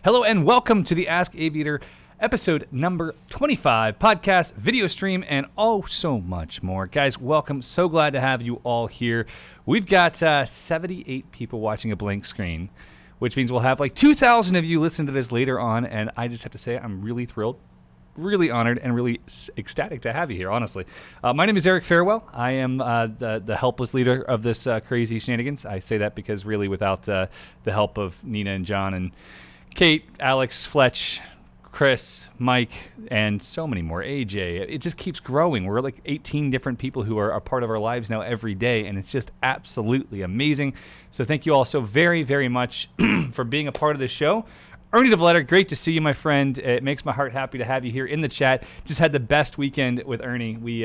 Hello and welcome to the Ask Aviator episode number 25 podcast, video stream, and oh so much more. Guys, welcome. So glad to have you all here. We've got 78 people watching a blank screen, which means we'll have like 2,000 of you listen to this later on, and I just have to say I'm really thrilled, really honored, and really ecstatic to have you here, honestly. My name is Eric Farewell. I am the helpless leader of this crazy shenanigans. I say that because really without the help of Nina and John and Kate, Alex, Fletch, Chris, Mike, and so many more, AJ, it just keeps growing. We're like 18 different people who are a part of our lives now every day, and it's just absolutely amazing. So thank you all so very, very much for being a part of this show. Ernie DeVletter, great to see you, my friend. It makes my heart happy to have you here in the chat. Just had the best weekend with Ernie. We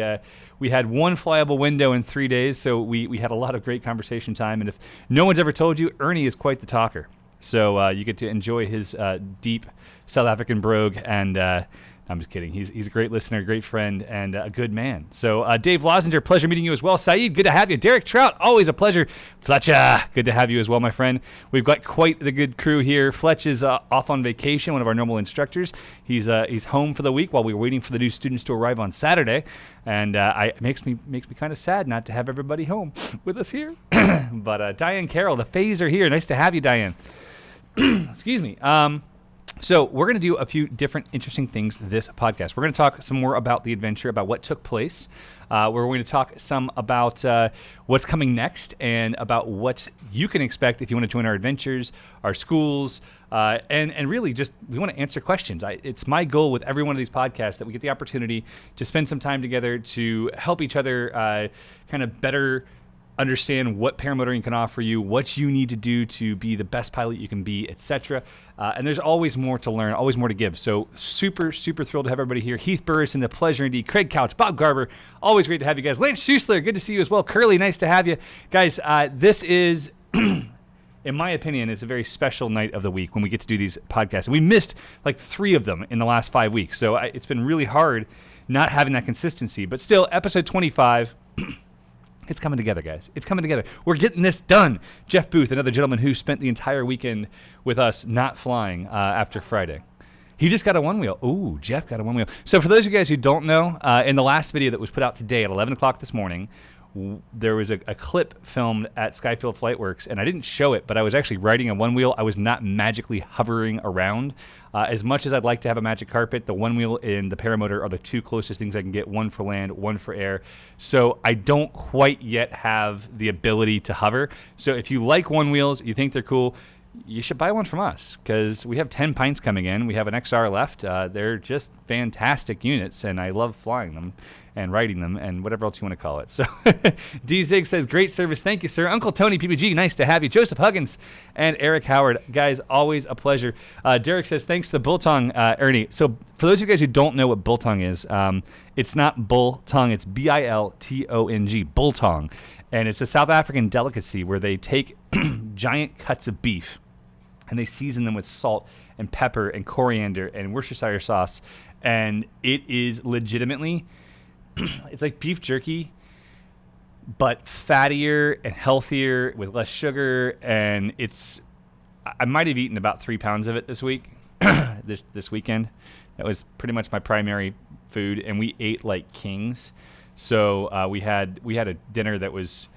had one flyable window in 3 days, so we had a lot of great conversation time. And if no one's ever told you, Ernie is quite the talker. So you get to enjoy his deep South African brogue, and I'm just kidding. He's a great listener, great friend, and a good man. So Dave Lozinger, pleasure meeting you as well. Saeed, good to have you. Derek Trout, always a pleasure. Fletcher, good to have you as well, my friend. We've got quite the good crew here. Fletch is off on vacation, one of our normal instructors. He's home for the week while we were waiting for the new students to arrive on Saturday, and it makes me kind of sad not to have everybody home with us here. But Diane Carroll, the Fays are here. Nice to have you, Diane. Excuse me. So we're going to do a few different interesting things this podcast. We're going to talk some more about the adventure, about what took place. We're going to talk some about what's coming next and about what you can expect if you want to join our adventures, our schools, and really just we want to answer questions. It's my goal with every one of these podcasts that we get the opportunity to spend some time together to help each other kind of better understand what paramotoring can offer you, what you need to do to be the best pilot you can be, etc. And there's always more to learn, always more to give. So super, super thrilled to have everybody here. Heath Burrison, a pleasure indeed. Craig Couch, Bob Garber, always great to have you guys. Lance Schussler, good to see you as well. Curly, nice to have you. Guys, this is, in my opinion, it's a very special night of the week when we get to do these podcasts. We missed like 3 of them in the last 5 weeks. So it's been really hard not having that consistency. But still, episode 25... It's coming together, guys. It's coming together. We're getting this done. Jeff Booth, another gentleman who spent the entire weekend with us not flying after Friday. He just got a one-wheel. Ooh, Jeff got a one-wheel. So for those of you guys who don't know, in the last video that was put out today at 11 o'clock this morning, there was a clip filmed at Skyfield Flightworks, and I didn't show it, but I was actually riding a one-wheel. I was not magically hovering around. As much as I'd like to have a magic carpet, the one-wheel and the paramotor are the 2 closest things I can get, one for land, one for air. So I don't quite yet have the ability to hover. So if you like one-wheels, you think they're cool, you should buy one from us because we have 10 pints coming in. We have an XR left. They're just fantastic units, and I love flying them and riding them and whatever else you want to call it. So D-Zig says, great service. Thank you, sir. Uncle Tony PPG, nice to have you. Joseph Huggins and Eric Howard. Guys, always a pleasure. Derek says, thanks to the Biltong, Ernie. So for those of you guys who don't know what Biltong is, it's not bull tongue. It's B-I-L-T-O-N-G, Biltong. And it's a South African delicacy where they take giant cuts of beef and they season them with salt and pepper and coriander and Worcestershire sauce. And it is legitimately, it's like beef jerky, but fattier and healthier with less sugar. And I might have eaten about 3 pounds of it this week, this weekend. That was pretty much my primary food. And we ate like kings. So we had a dinner that was,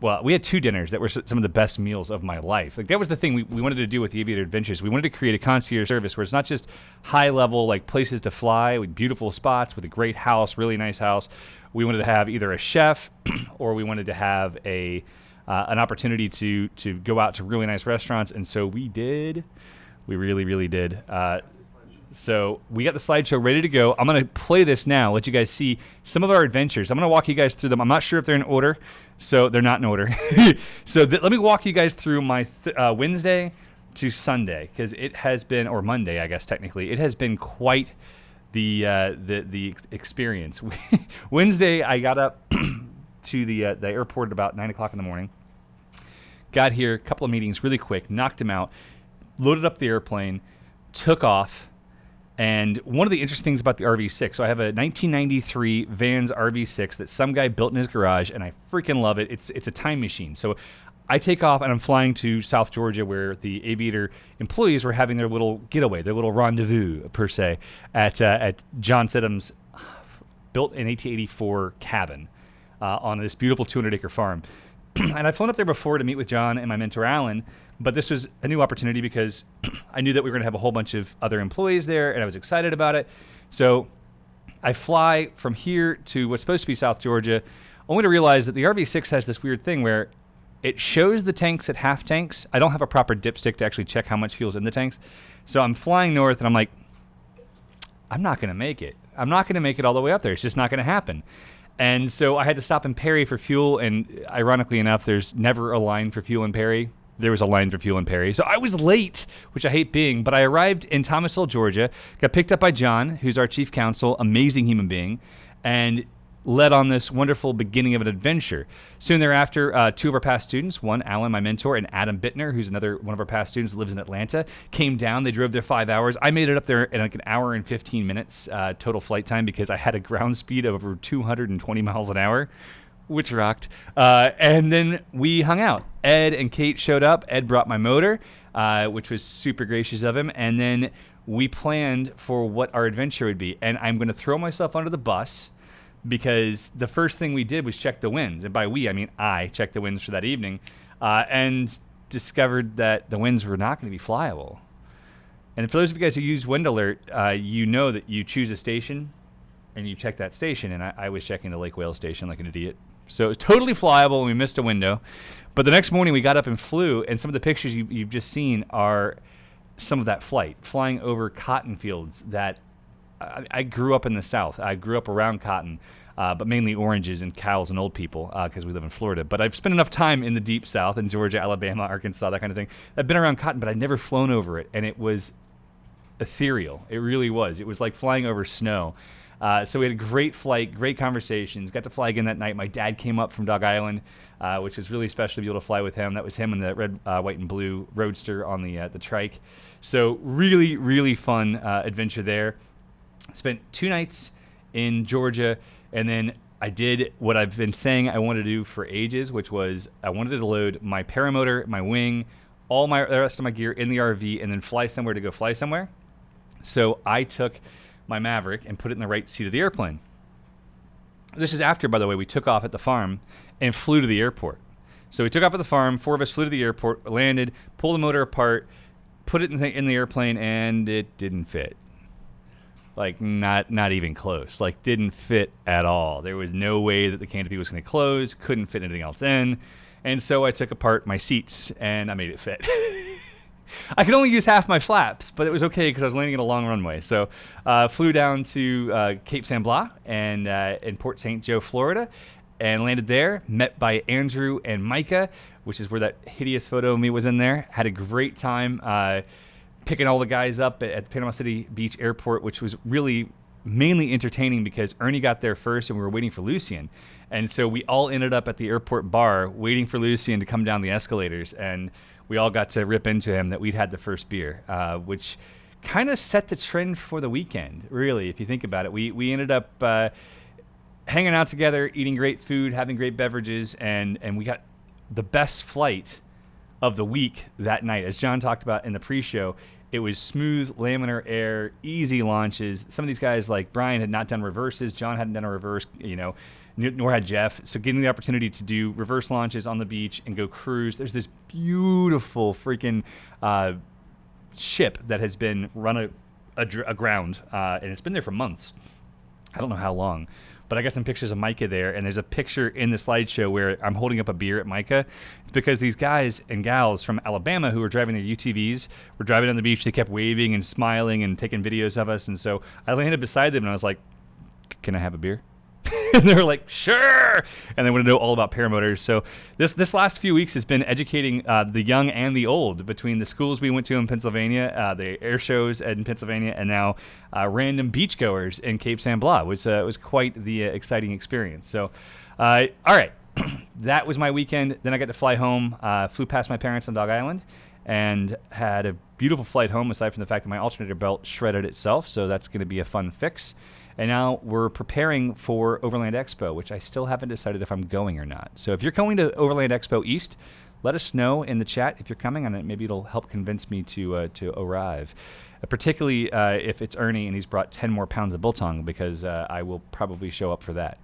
well, we had 2 dinners that were some of the best meals of my life. Like that was the thing we wanted to do with the Aviator Adventures. We wanted to create a concierge service where it's not just high level like places to fly with beautiful spots with a great house, really nice house. We wanted to have either a chef or we wanted to have an opportunity to go out to really nice restaurants. And so we did. We really, really did. So we got the slideshow ready to go. I'm going to play this now, let you guys see some of our adventures. I'm going to walk you guys through them. I'm not sure if they're in order, so they're not in order. So let me walk you guys through my Wednesday to Sunday, because it has been, or Monday, I guess technically, it has been quite the experience. Wednesday, I got up to the airport at about 9 o'clock in the morning. Got here, a couple of meetings really quick, knocked them out, loaded up the airplane, took off. And one of the interesting things about the RV6, so I have a 1993 Vans RV6 that some guy built in his garage, and I freaking love it. It's a time machine. So I take off and I'm flying to South Georgia, where the Aviator employees were having their little getaway, their little rendezvous per se, at John Sidham's built in 1884 cabin on this beautiful 200-acre farm. And I'd flown up there before to meet with John and my mentor Alan, but this was a new opportunity because I knew that we were going to have a whole bunch of other employees there, and I was excited about it. So I fly from here to what's supposed to be South Georgia, only to realize that the RV6 has this weird thing where it shows the tanks at half tanks. I don't have a proper dipstick to actually check how much fuel's in the tanks. So I'm flying north, and I'm like, I'm not going to make it. I'm not going to make it all the way up there. It's just not going to happen. And so I had to stop in Perry for fuel, and ironically enough, there's never a line for fuel in Perry. There was a line for fuel in Perry. So I was late, which I hate being, but I arrived in Thomasville, Georgia, got picked up by John, who's our chief counsel, amazing human being, and led on this wonderful beginning of an adventure. Soon thereafter, two of our past students, one, Alan, my mentor, and Adam Bittner, who's another one of our past students that lives in Atlanta, came down. They drove there 5 hours. I made it up there in like an hour and 15 minutes total flight time because I had a ground speed of over 220 miles an hour, which rocked. And then we hung out. Ed and Kate showed up. Ed brought my motor, which was super gracious of him. And then we planned for what our adventure would be. And I'm going to throw myself under the bus because the first thing we did was check the winds. And by we, I mean I checked the winds for that evening and discovered that the winds were not going to be flyable. And for those of you guys who use Wind Alert, you know that you choose a station and you check that station. And I was checking the Lake Wales station like an idiot. So it was totally flyable and we missed a window. But the next morning we got up and flew, and some of the pictures you've just seen are some of that flight, flying over cotton fields that I grew up in the South. I grew up around cotton, but mainly oranges and cows and old people because we live in Florida. But I've spent enough time in the deep South, in Georgia, Alabama, Arkansas, that kind of thing. I've been around cotton, but I'd never flown over it, and it was ethereal. It really was. It was like flying over snow. So we had a great flight, great conversations, got to fly again that night. My dad came up from Dog Island, which was really special to be able to fly with him. That was him in the red, white, and blue Roadster on the trike. So really, really fun adventure there. Spent 2 nights in Georgia, and then I did what I've been saying I wanted to do for ages, which was I wanted to load my paramotor, my wing, all the rest of my gear in the RV, and then fly somewhere to go fly somewhere. So I took my Maverick and put it in the right seat of the airplane. This is after, by the way, we took off at the farm and flew to the airport. So we took off at the farm, 4 of us flew to the airport, landed, pulled the motor apart, put it in the airplane, and it didn't fit. Like, not even close. Like, didn't fit at all. There was no way that the canopy was going to close, couldn't fit anything else in. And so I took apart my seats, and I made it fit. I could only use half my flaps, but it was okay because I was landing in a long runway. So flew down to Cape San Blas and in Port St. Joe, Florida, and landed there, met by Andrew and Micah, which is where that hideous photo of me was in there. Had a great time picking all the guys up at the Panama City Beach Airport, which was really mainly entertaining because Ernie got there first and we were waiting for Lucian. And so we all ended up at the airport bar waiting for Lucian to come down the escalators, and we all got to rip into him that we'd had the first beer, which kind of set the trend for the weekend, really, if you think about it. We ended up hanging out together, eating great food, having great beverages, and we got the best flight of the week that night. As John talked about in the pre-show, it was smooth, laminar air, easy launches. Some of these guys, like Brian, had not done reverses. John hadn't done a reverse, nor had Jeff. So getting the opportunity to do reverse launches on the beach and go cruise. There's this beautiful freaking ship that has been run aground, and it's been there for months. I don't know how long. But I got some pictures of Micah there, and there's a picture in the slideshow where I'm holding up a beer at Micah. It's because these guys and gals from Alabama who were driving their UTVs were driving on the beach. They kept waving and smiling and taking videos of us. And so I landed beside them, and I was like, can I have a beer? And they were like, sure. And they want to know all about paramotors. So this last few weeks has been educating the young and the old between the schools we went to in Pennsylvania, the air shows in Pennsylvania, and now random beachgoers in Cape San Blas, which was quite the exciting experience. So, all right, that was my weekend. Then I got to fly home, flew past my parents on Dog Island, and had a beautiful flight home, aside from the fact that my alternator belt shredded itself. So that's going to be a fun fix. And now we're preparing for Overland Expo, which I still haven't decided if I'm going or not. So if you're going to Overland Expo East, let us know in the chat if you're coming on it. Maybe it'll help convince me to arrive. Particularly if it's Ernie and he's brought 10 more pounds of biltong, because I will probably show up for that.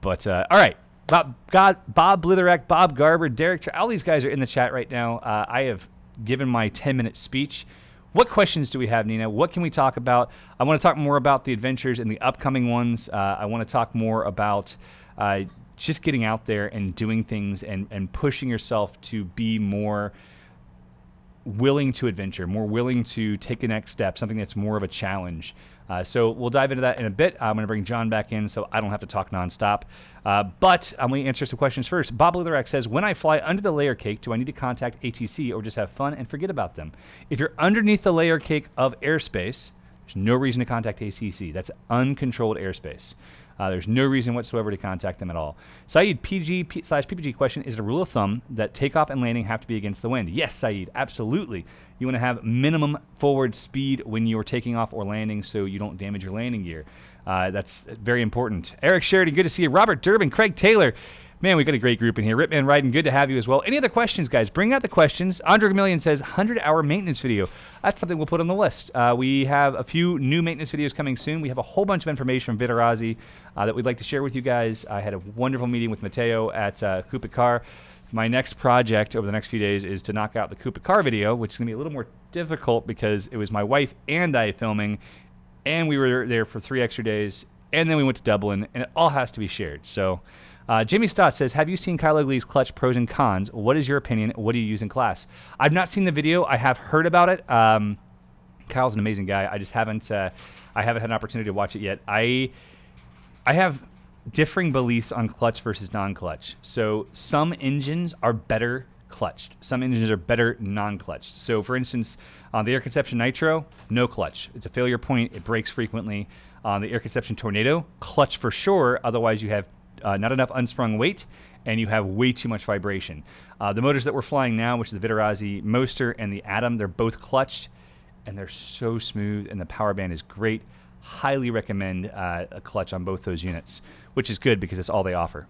But all right, Bob Blitherek, Bob Garber, Derek, all these guys are in the chat right now. I have given my 10-minute speech. What questions do we have, Nina? What can we talk about? I want to talk more about the adventures and the upcoming ones. I want to talk more about just getting out there and doing things and pushing yourself to be more willing to adventure, more willing to take the next step, something that's more of a challenge. So we'll dive into that in a bit. I'm going to bring John back in so I don't have to talk nonstop. But I'm going to answer some questions first. Bob Litherek says, when I fly under the layer cake, do I need to contact ATC or just have fun and forget about them? If you're underneath the layer cake of airspace, there's no reason to contact ATC. That's uncontrolled airspace. There's no reason whatsoever to contact them at all. Saeed, PG/PPG question, is it a rule of thumb that takeoff and landing have to be against the wind? Yes, Saeed, absolutely. You want to have minimum forward speed when you're taking off or landing so you don't damage your landing gear. That's very important. Eric Sheridan, good to see you. Robert Durbin, Craig Taylor. Man, we got a great group in here. Ripman Ryden, good to have you as well. Any other questions, guys? Bring out the questions. Andre Gamillion says, 100-hour maintenance video. That's something we'll put on the list. We have a few new maintenance videos coming soon. We have a whole bunch of information from Vitarazi that we'd like to share with you guys. I had a wonderful meeting with Matteo at Coupe Car. My next project over the next few days is to knock out the Coupe Car video, which is going to be a little more difficult because it was my wife and I filming, and we were there for 3 extra days, and then we went to Dublin, and it all has to be shared. So Jimmy Stott says, have you seen Kyle Ugly's clutch pros and cons? What is your opinion? What do you use in class? I've not seen the video. I have heard about it. Kyle's an amazing guy. I just haven't I haven't had an opportunity to watch it yet. I have differing beliefs on clutch versus non-clutch. So some engines are better clutched. Some engines are better non-clutched. So for instance, on the Air Conception Nitro, no clutch. It's a failure point. It breaks frequently. On the Air Conception Tornado, clutch for sure. Otherwise you have not enough unsprung weight, and you have way too much vibration. The motors that we're flying now, which is the Vitarazi Moster and the Atom, they're both clutched, and they're so smooth, and the power band is great. Highly recommend a clutch on both those units, which is good because it's all they offer.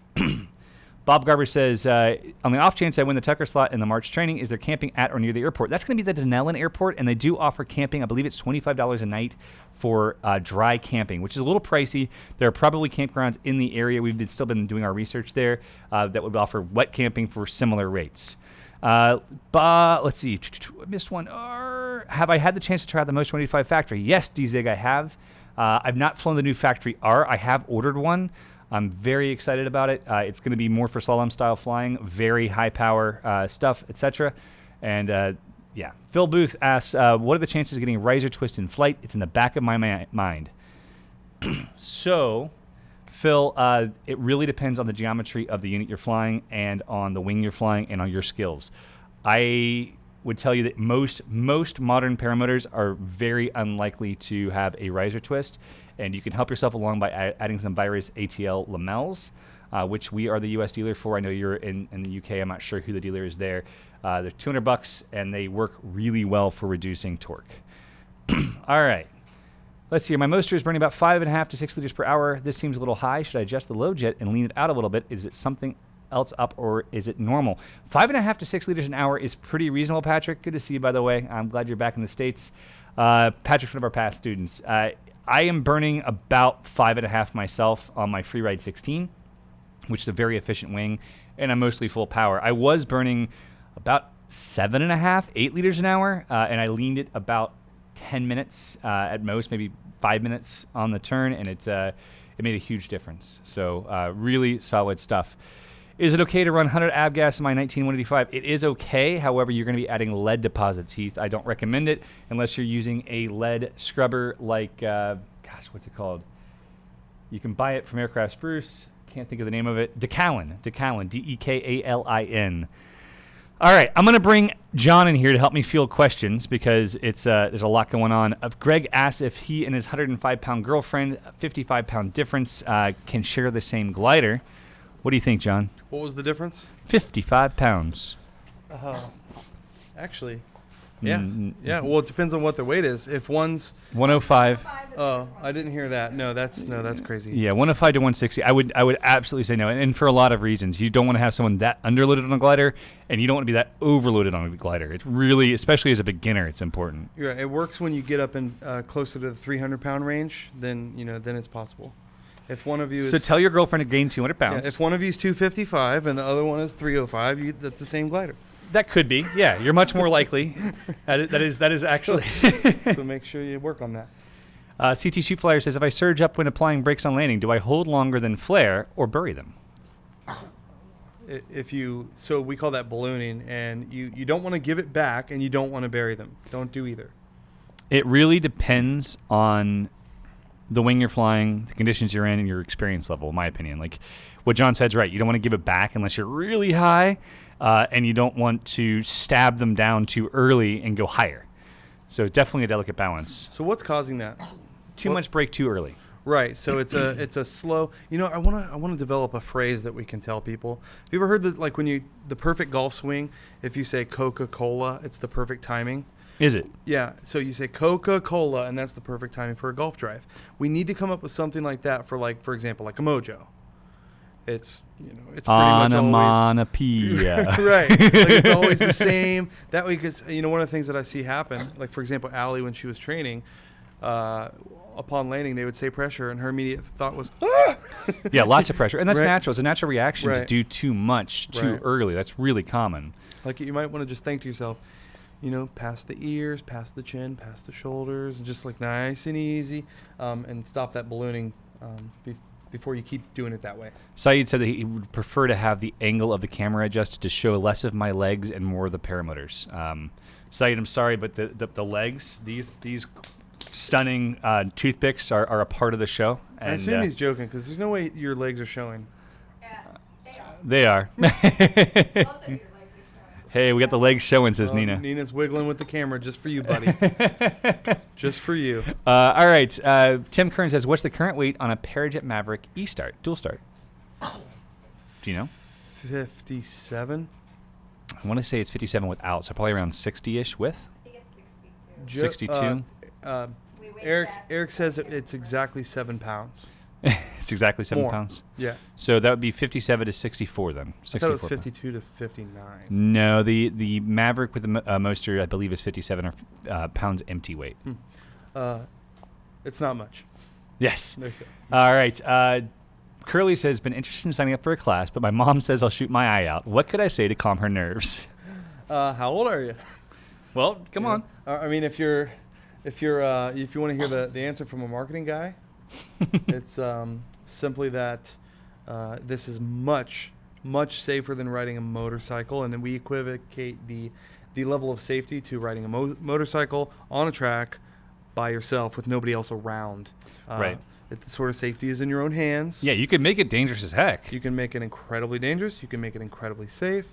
Bob Garber says, on the off chance I win the Tucker slot in the March training, is there camping at or near the airport? That's going to be the Denellen Airport, and they do offer camping. I believe it's $25 a night for dry camping, which is a little pricey. There are probably campgrounds in the area. We've still been doing our research there that would offer wet camping for similar rates. Let's see. I missed one. Have I had the chance to try out the Most 185 factory? Yes, DZig, I have. I've not flown the new Factory R. I have ordered one. I'm very excited about it. It's going to be more for slalom style flying, very high power stuff, etc. And yeah, Phil Booth asks, what are the chances of getting a riser twist in flight? It's in the back of my mind. So, Phil, it really depends on the geometry of the unit you're flying and on the wing you're flying and on your skills. I would tell you that most modern paramotors are very unlikely to have a riser twist, and you can help yourself along by adding some Virus ATL lamels, which we are the U.S. dealer for. I know you're in the U.K. I'm not sure who the dealer is there. They're $200, and they work really well for reducing torque. All right. Let's see. My Moster is burning about 5.5 to 6 liters per hour. This seems a little high. Should I adjust the low jet and lean it out a little bit? Is it something else up, or is it normal? 5.5 to 6 liters an hour is pretty reasonable, Patrick. Good to see you, by the way. I'm glad you're back in the States. Patrick's one of our past students. I am burning about 5.5 myself on my Freeride 16, which is a very efficient wing, and I'm mostly full power. I was burning about 7.5, 8 liters an hour, and I leaned it about 10 minutes at most, maybe 5 minutes on the turn, and it made a huge difference. So really solid stuff. Is it okay to run 100 avgas in my 19185? It is okay. However, you're going to be adding lead deposits, Heath. I don't recommend it unless you're using a lead scrubber like, what's it called? You can buy it from Aircraft Spruce. Can't think of the name of it. Dekalin, Dekalin. All right, I'm going to bring John in here to help me field questions because it's there's a lot going on. Greg asks if he and his 105-pound girlfriend, 55-pound difference, can share the same glider. What do you think, John? What was the difference? 55 pounds. Actually, Yeah. Yeah. Well, it depends on what the weight is. If one's 105. Oh, I didn't hear that. No, that's crazy. Yeah, 105 to 160. I would absolutely say no, and for a lot of reasons. You don't want to have someone that underloaded on a glider, and you don't want to be that overloaded on a glider. It's really, especially as a beginner, it's important. Yeah, it works when you get up in closer to the 300-pound range. Then it's possible. If one of you So tell your girlfriend to gain 200 pounds. Yeah, if one of you is 255 and the other one is 305, that's the same glider. That could be. Yeah, you're much more likely. That is actually. So make sure you work on that. CT Shoot Flyer says, if I surge up when applying brakes on landing, do I hold longer than flare or bury them? So we call that ballooning, and you don't want to give it back and you don't want to bury them. Don't do either. It really depends on the wing you're flying, the conditions you're in, and your experience level, in my opinion. Like what John said's right. You don't want to give it back unless you're really high, and you don't want to stab them down too early and go higher. So definitely a delicate balance. So what's causing that? Too much brake too early. Right. So it's a slow. I want to develop a phrase that we can tell people. Have you ever heard that, like when the perfect golf swing, if you say Coca-Cola, it's the perfect timing? Is it? Yeah. So you say Coca-Cola, and that's the perfect timing for a golf drive. We need to come up with something like that for example, like a mojo. It's pretty Onomatopoeia. Much always right. Like it's always the same. That way, because one of the things that I see happen, like for example, Allie when she was training, upon landing they would say pressure, and her immediate thought was, ah! Yeah, lots of pressure, and that's Right. natural. It's a natural reaction to Right. do too much too Right. early. That's really common. Like you might want to just think to yourself, past the ears, past the chin, past the shoulders, just like nice and easy, and stop that ballooning before you keep doing it that way. Saeed said that he would prefer to have the angle of the camera adjusted to show less of my legs and more of the paramotors. Saeed, I'm sorry, but the legs, these stunning toothpicks are a part of the show. And, I assume he's joking, because there's no way your legs are showing. Yeah, they are. both of your legs are showing. Hey, we got the legs showing, says Nina. Nina's wiggling with the camera just for you, buddy. Just for you. All right. Tim Kern says, what's the current weight on a Parajet Maverick E-Start, dual start? Do you know? 57. I want to say it's 57 without, so probably around 60-ish with. I think it's 62. 62? We weighed Eric that. Eric says it's exactly 7 pounds. It's exactly 7 More. pounds. Yeah. So that would be 57 to 64 then. I 64 thought it was pounds. 52 to 59. No, the Maverick with the Moster, I believe, is 57 pounds empty weight. It's not much. Yes. There you All right. Curly says, been interested in signing up for a class, but my mom says I'll shoot my eye out. What could I say to calm her nerves? go. How old are you? Well, come on. I mean, if you want to hear the answer from a marketing guy, it's simply that this is much safer than riding a motorcycle, and then we equivocate the level of safety to riding a motorcycle on a track by yourself with nobody else around. Right. The sort of safety is in your own hands. Yeah, you could make it dangerous as heck. You can make it incredibly dangerous. You can make it incredibly safe.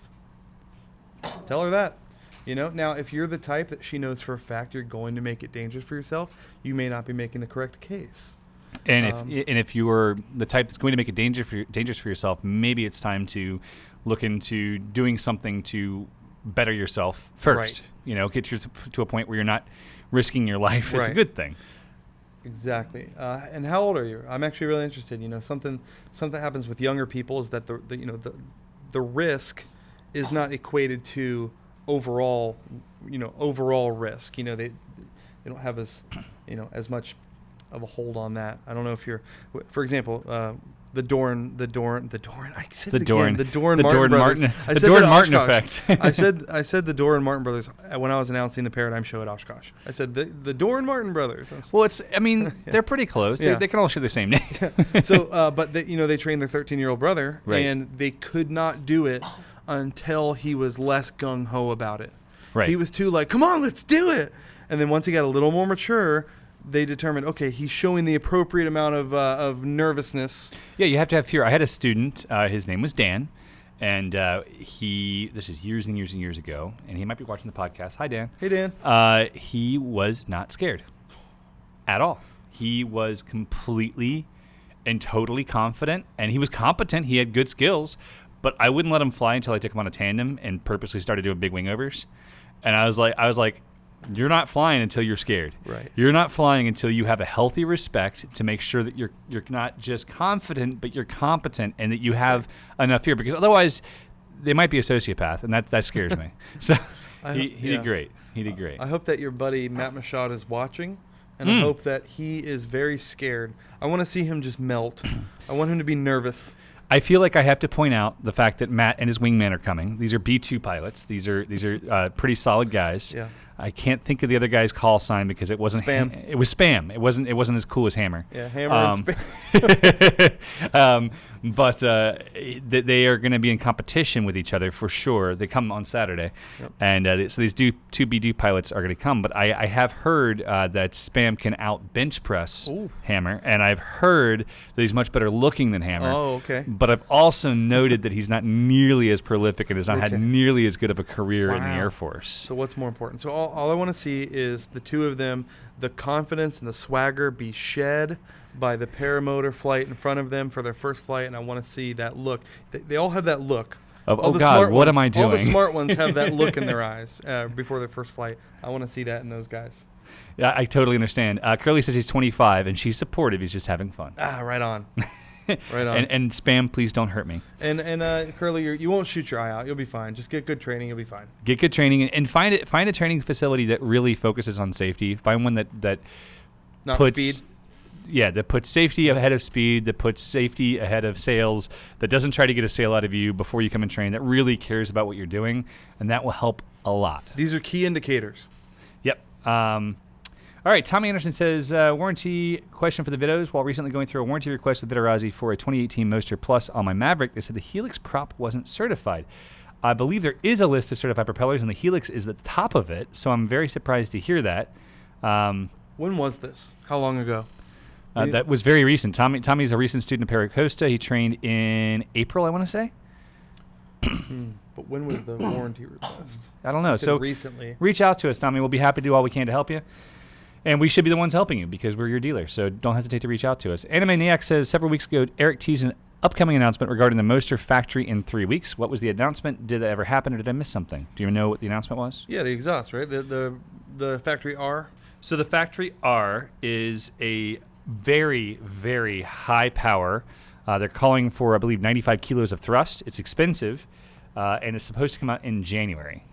Tell her that. Now, if you're the type that she knows for a fact you're going to make it dangerous for yourself, you may not be making the correct case. And if you're the type that's going to make it dangerous for yourself, maybe it's time to look into doing something to better yourself first. Right. Get to a point where you're not risking your life. It's a Right. good thing. Exactly. And how old are you? I'm actually really interested. Something happens with younger people is that the risk is not equated to overall risk. They don't have as much of a hold on that. I don't know if you're, for example, the Doran Martin brothers. I said Doran that Martin Oshkosh. effect. I said the Doran Martin brothers when I was announcing the Paradigm Show at Oshkosh. I said the Doran Martin brothers. Well, they're pretty close. Yeah. They can all share the same name. So, but they trained their 13-year-old brother, Right. and they could not do it until he was less gung ho about it. Right. He was too like, come on, let's do it. And then once he got a little more mature, they determined, okay, he's showing the appropriate amount of nervousness. Yeah, you have to have fear. I had a student. His name was Dan, and this is years and years and years ago, and he might be watching the podcast. Hi, Dan. Hey, Dan. He was not scared at all. He was completely and totally confident, and he was competent. He had good skills, but I wouldn't let him fly until I took him on a tandem and purposely started doing big wing overs. And I was like, You're not flying until you're scared. Right. You're not flying until you have a healthy respect to make sure that you're not just confident, but you're competent and that you have enough fear. Because otherwise, they might be a sociopath, and that scares me. So he did great. He did great. I hope that your buddy Matt Mashad is watching, and I hope that he is very scared. I want to see him just melt. I want him to be nervous. I feel like I have to point out the fact that Matt and his wingman are coming. These are B-2 pilots. These are pretty solid guys. Yeah. I can't think of the other guy's call sign because it wasn't Spam. It was spam. It wasn't as cool as Hammer. Yeah, Hammer and Spam. But they are going to be in competition with each other for sure. They come on Saturday, and so these two B2 pilots are going to come. But I have heard that Spam can out bench press Hammer, and I've heard that he's much better looking than Hammer. Oh, okay. But I've also noted that he's not nearly as prolific and has not had nearly as good of a career in the Air Force. So what's more important? So all I want to see is the two of them, the confidence and the swagger be shed by the paramotor flight in front of them for their first flight, and I want to see that look. They all have that look. Of, oh, God, what am I doing? All the smart ones have that look in their eyes before their first flight. I want to see that in those guys. Yeah, I totally understand. Curly says he's 25, and she's supportive. He's just having fun. Ah, right on. Right on. And Spam, please don't hurt me. And Curly, you won't shoot your eye out. You'll be fine. Just get good training. You'll be fine. Get good training and find a training facility that really focuses on safety. Find one that Not puts speed. Yeah, that puts safety ahead of speed, that puts safety ahead of sales, that doesn't try to get a sale out of you before you come and train, that really cares about what you're doing, and that will help a lot. These are key indicators. Yep. All right, Tommy Anderson says, warranty question for the Vitos. While recently going through a warranty request with Vitorazzi for a 2018 Moster Plus on my Maverick, they said the Helix prop wasn't certified. I believe there is a list of certified propellers, and the Helix is at the top of it, so I'm very surprised to hear that. When was this? How long ago? That was very recent. Tommy's a recent student of Paracosta. He trained in April, I want to say. But when was the warranty request? I don't know. So recently. Reach out to us, Tommy. We'll be happy to do all we can to help you. And we should be the ones helping you because we're your dealer. So don't hesitate to reach out to us. Anime Niak says, several weeks ago, Eric teased an upcoming announcement regarding the Moster factory in 3 weeks. What was the announcement? Did that ever happen, or did I miss something? Do you know what the announcement was? Yeah, the exhaust, right? The factory R. So the factory R is a very, very high power. They're calling for, I believe, 95 kilos of thrust. It's expensive, and it's supposed to come out in January.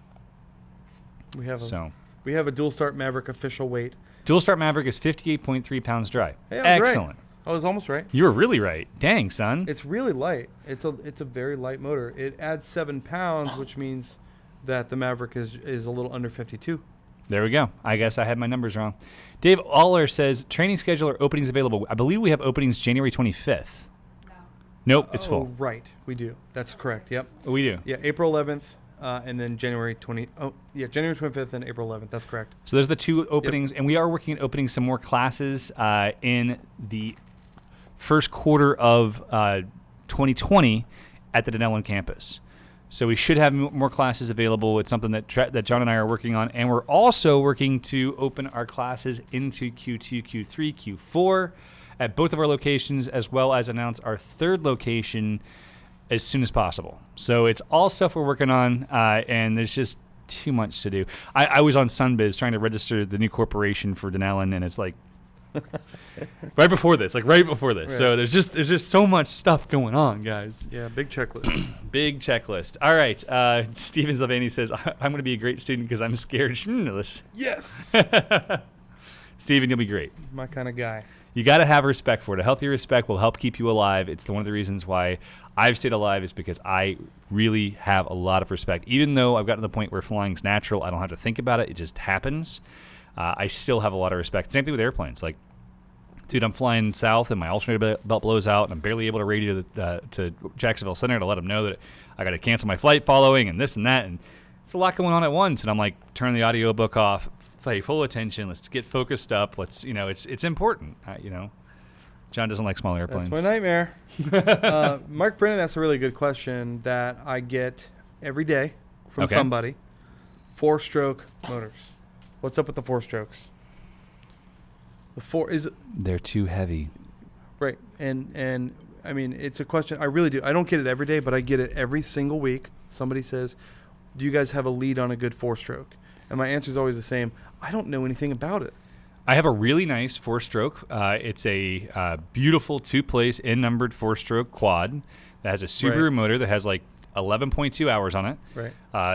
We have a dual start Maverick official weight. Dual start Maverick is 58.3 pounds dry. Hey, I was excellent. Right. I was almost right. You were really right. Dang, son. It's really light. It's a very light motor. It adds 7 pounds, which means that the Maverick is a little under 52. There we go. I guess I had my numbers wrong. Dave Aller says, training schedule or openings available. I believe we have openings January 25th. No. Nope, it's full. Right. We do. That's correct. Yep. We do. Yeah, April 11th and then January 25th and April 11th. That's correct. So those are the two openings, and we are working at opening some more classes in the first quarter of 2020 at the Denellen campus. So we should have more classes available. It's something that John and I are working on. And we're also working to open our classes into Q2, Q3, Q4 at both of our locations, as well as announce our third location as soon as possible. So it's all stuff we're working on, and there's just too much to do. I was on Sunbiz trying to register the new corporation for Denellen, and it's like right before this. Right. So there's just so much stuff going on, guys. Yeah, big checklist. Big checklist. All right. Steven Zalvani says, I'm going to be a great student because I'm scared shitless. Yes. Steven, you'll be great. My kind of guy. You got to have respect for it. A healthy respect will help keep you alive. It's one of the reasons why I've stayed alive is because I really have a lot of respect. Even though I've gotten to the point where flying's natural, I don't have to think about it. It just happens. I still have a lot of respect. Same thing with airplanes. Like, dude, I'm flying south and my alternator belt blows out and I'm barely able to radio to Jacksonville Center to let them know that I got to cancel my flight following and this and that. And it's a lot going on at once. And I'm like, turn the audiobook off, pay full attention. Let's get focused up. Let's, it's important. John doesn't like small airplanes. That's my nightmare. Mark Brennan asked a really good question that I get every day from somebody. 4-stroke motors. What's up with the 4 strokes? They're too heavy. Right. And I mean, it's a question I really do. I don't get it every day, but I get it every single week. Somebody says, do you guys have a lead on a good 4-stroke? And my answer is always the same. I don't know anything about it. I have a really nice 4-stroke. It's a beautiful 2-place in-numbered 4-stroke quad that has a Subaru Right. motor that has like 11.2 hours on it. Right.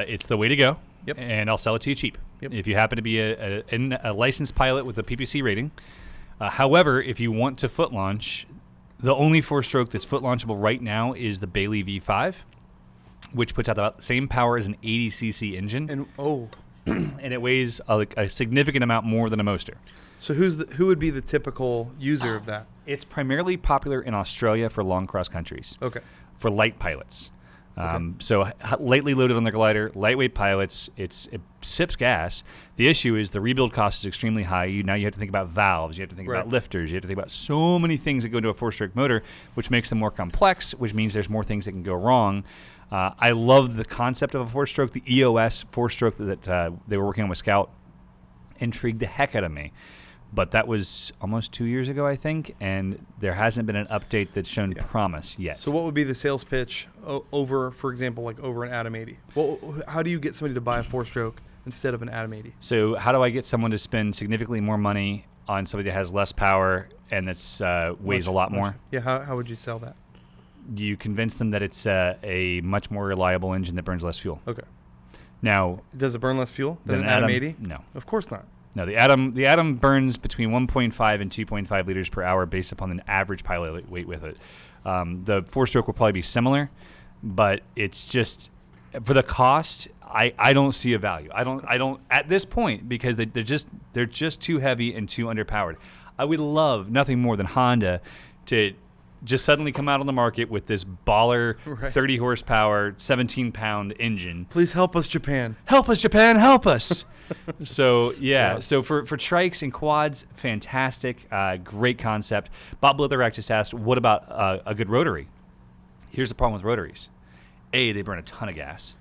It's the way to go. Yep. And I'll sell it to you cheap. Yep. If you happen to be a licensed pilot with a PPC rating. However, if you want to foot launch, the only 4-stroke that's foot launchable right now is the Bailey V5, which puts out about the same power as an 80cc engine, And and it weighs a significant amount more than a Moster. so who would be the typical user of that? It's primarily popular in Australia for long cross countries, Okay. for light pilots. So lightly loaded on the glider, lightweight pilots. It sips gas. The issue is the rebuild cost is extremely high. Now you have to think about valves. You have to think Right. about lifters. You have to think about so many things that go into a 4-stroke motor, which makes them more complex, which means there's more things that can go wrong. I love the concept of a 4-stroke. The EOS 4-stroke that they were working on with Scout intrigued the heck out of me. But that was almost 2 years ago, I think, and there hasn't been an update that's shown promise yet. So what would be the sales pitch over, for example, like over an Atom 80? Well, how do you get somebody to buy a 4-stroke instead of an Atom 80? So how do I get someone to spend significantly more money on somebody that has less power and that's weighs a lot more? Yeah, how would you sell that? You convince them that it's a much more reliable engine that burns less fuel. Okay. Now, Does it burn less fuel than Than an Atom Atom? 80? No. Of course not. no, the Atom burns between 1.5 and 2.5 liters per hour based upon an average pilot weight with it. The 4-stroke will probably be similar, but it's just for the cost. I don't see a value. I don't at this point because they're just too heavy and too underpowered. I would love nothing more than Honda to just suddenly come out on the market with this baller Right. 30 horsepower, 17-pound engine. Please help us, Japan. Help us, Japan! Help us! So Yeah. so for trikes and quads, fantastic, great concept. Bob Blitherrack just asked, what about a good rotary? Here's the problem with rotaries: A, they burn a ton of gas.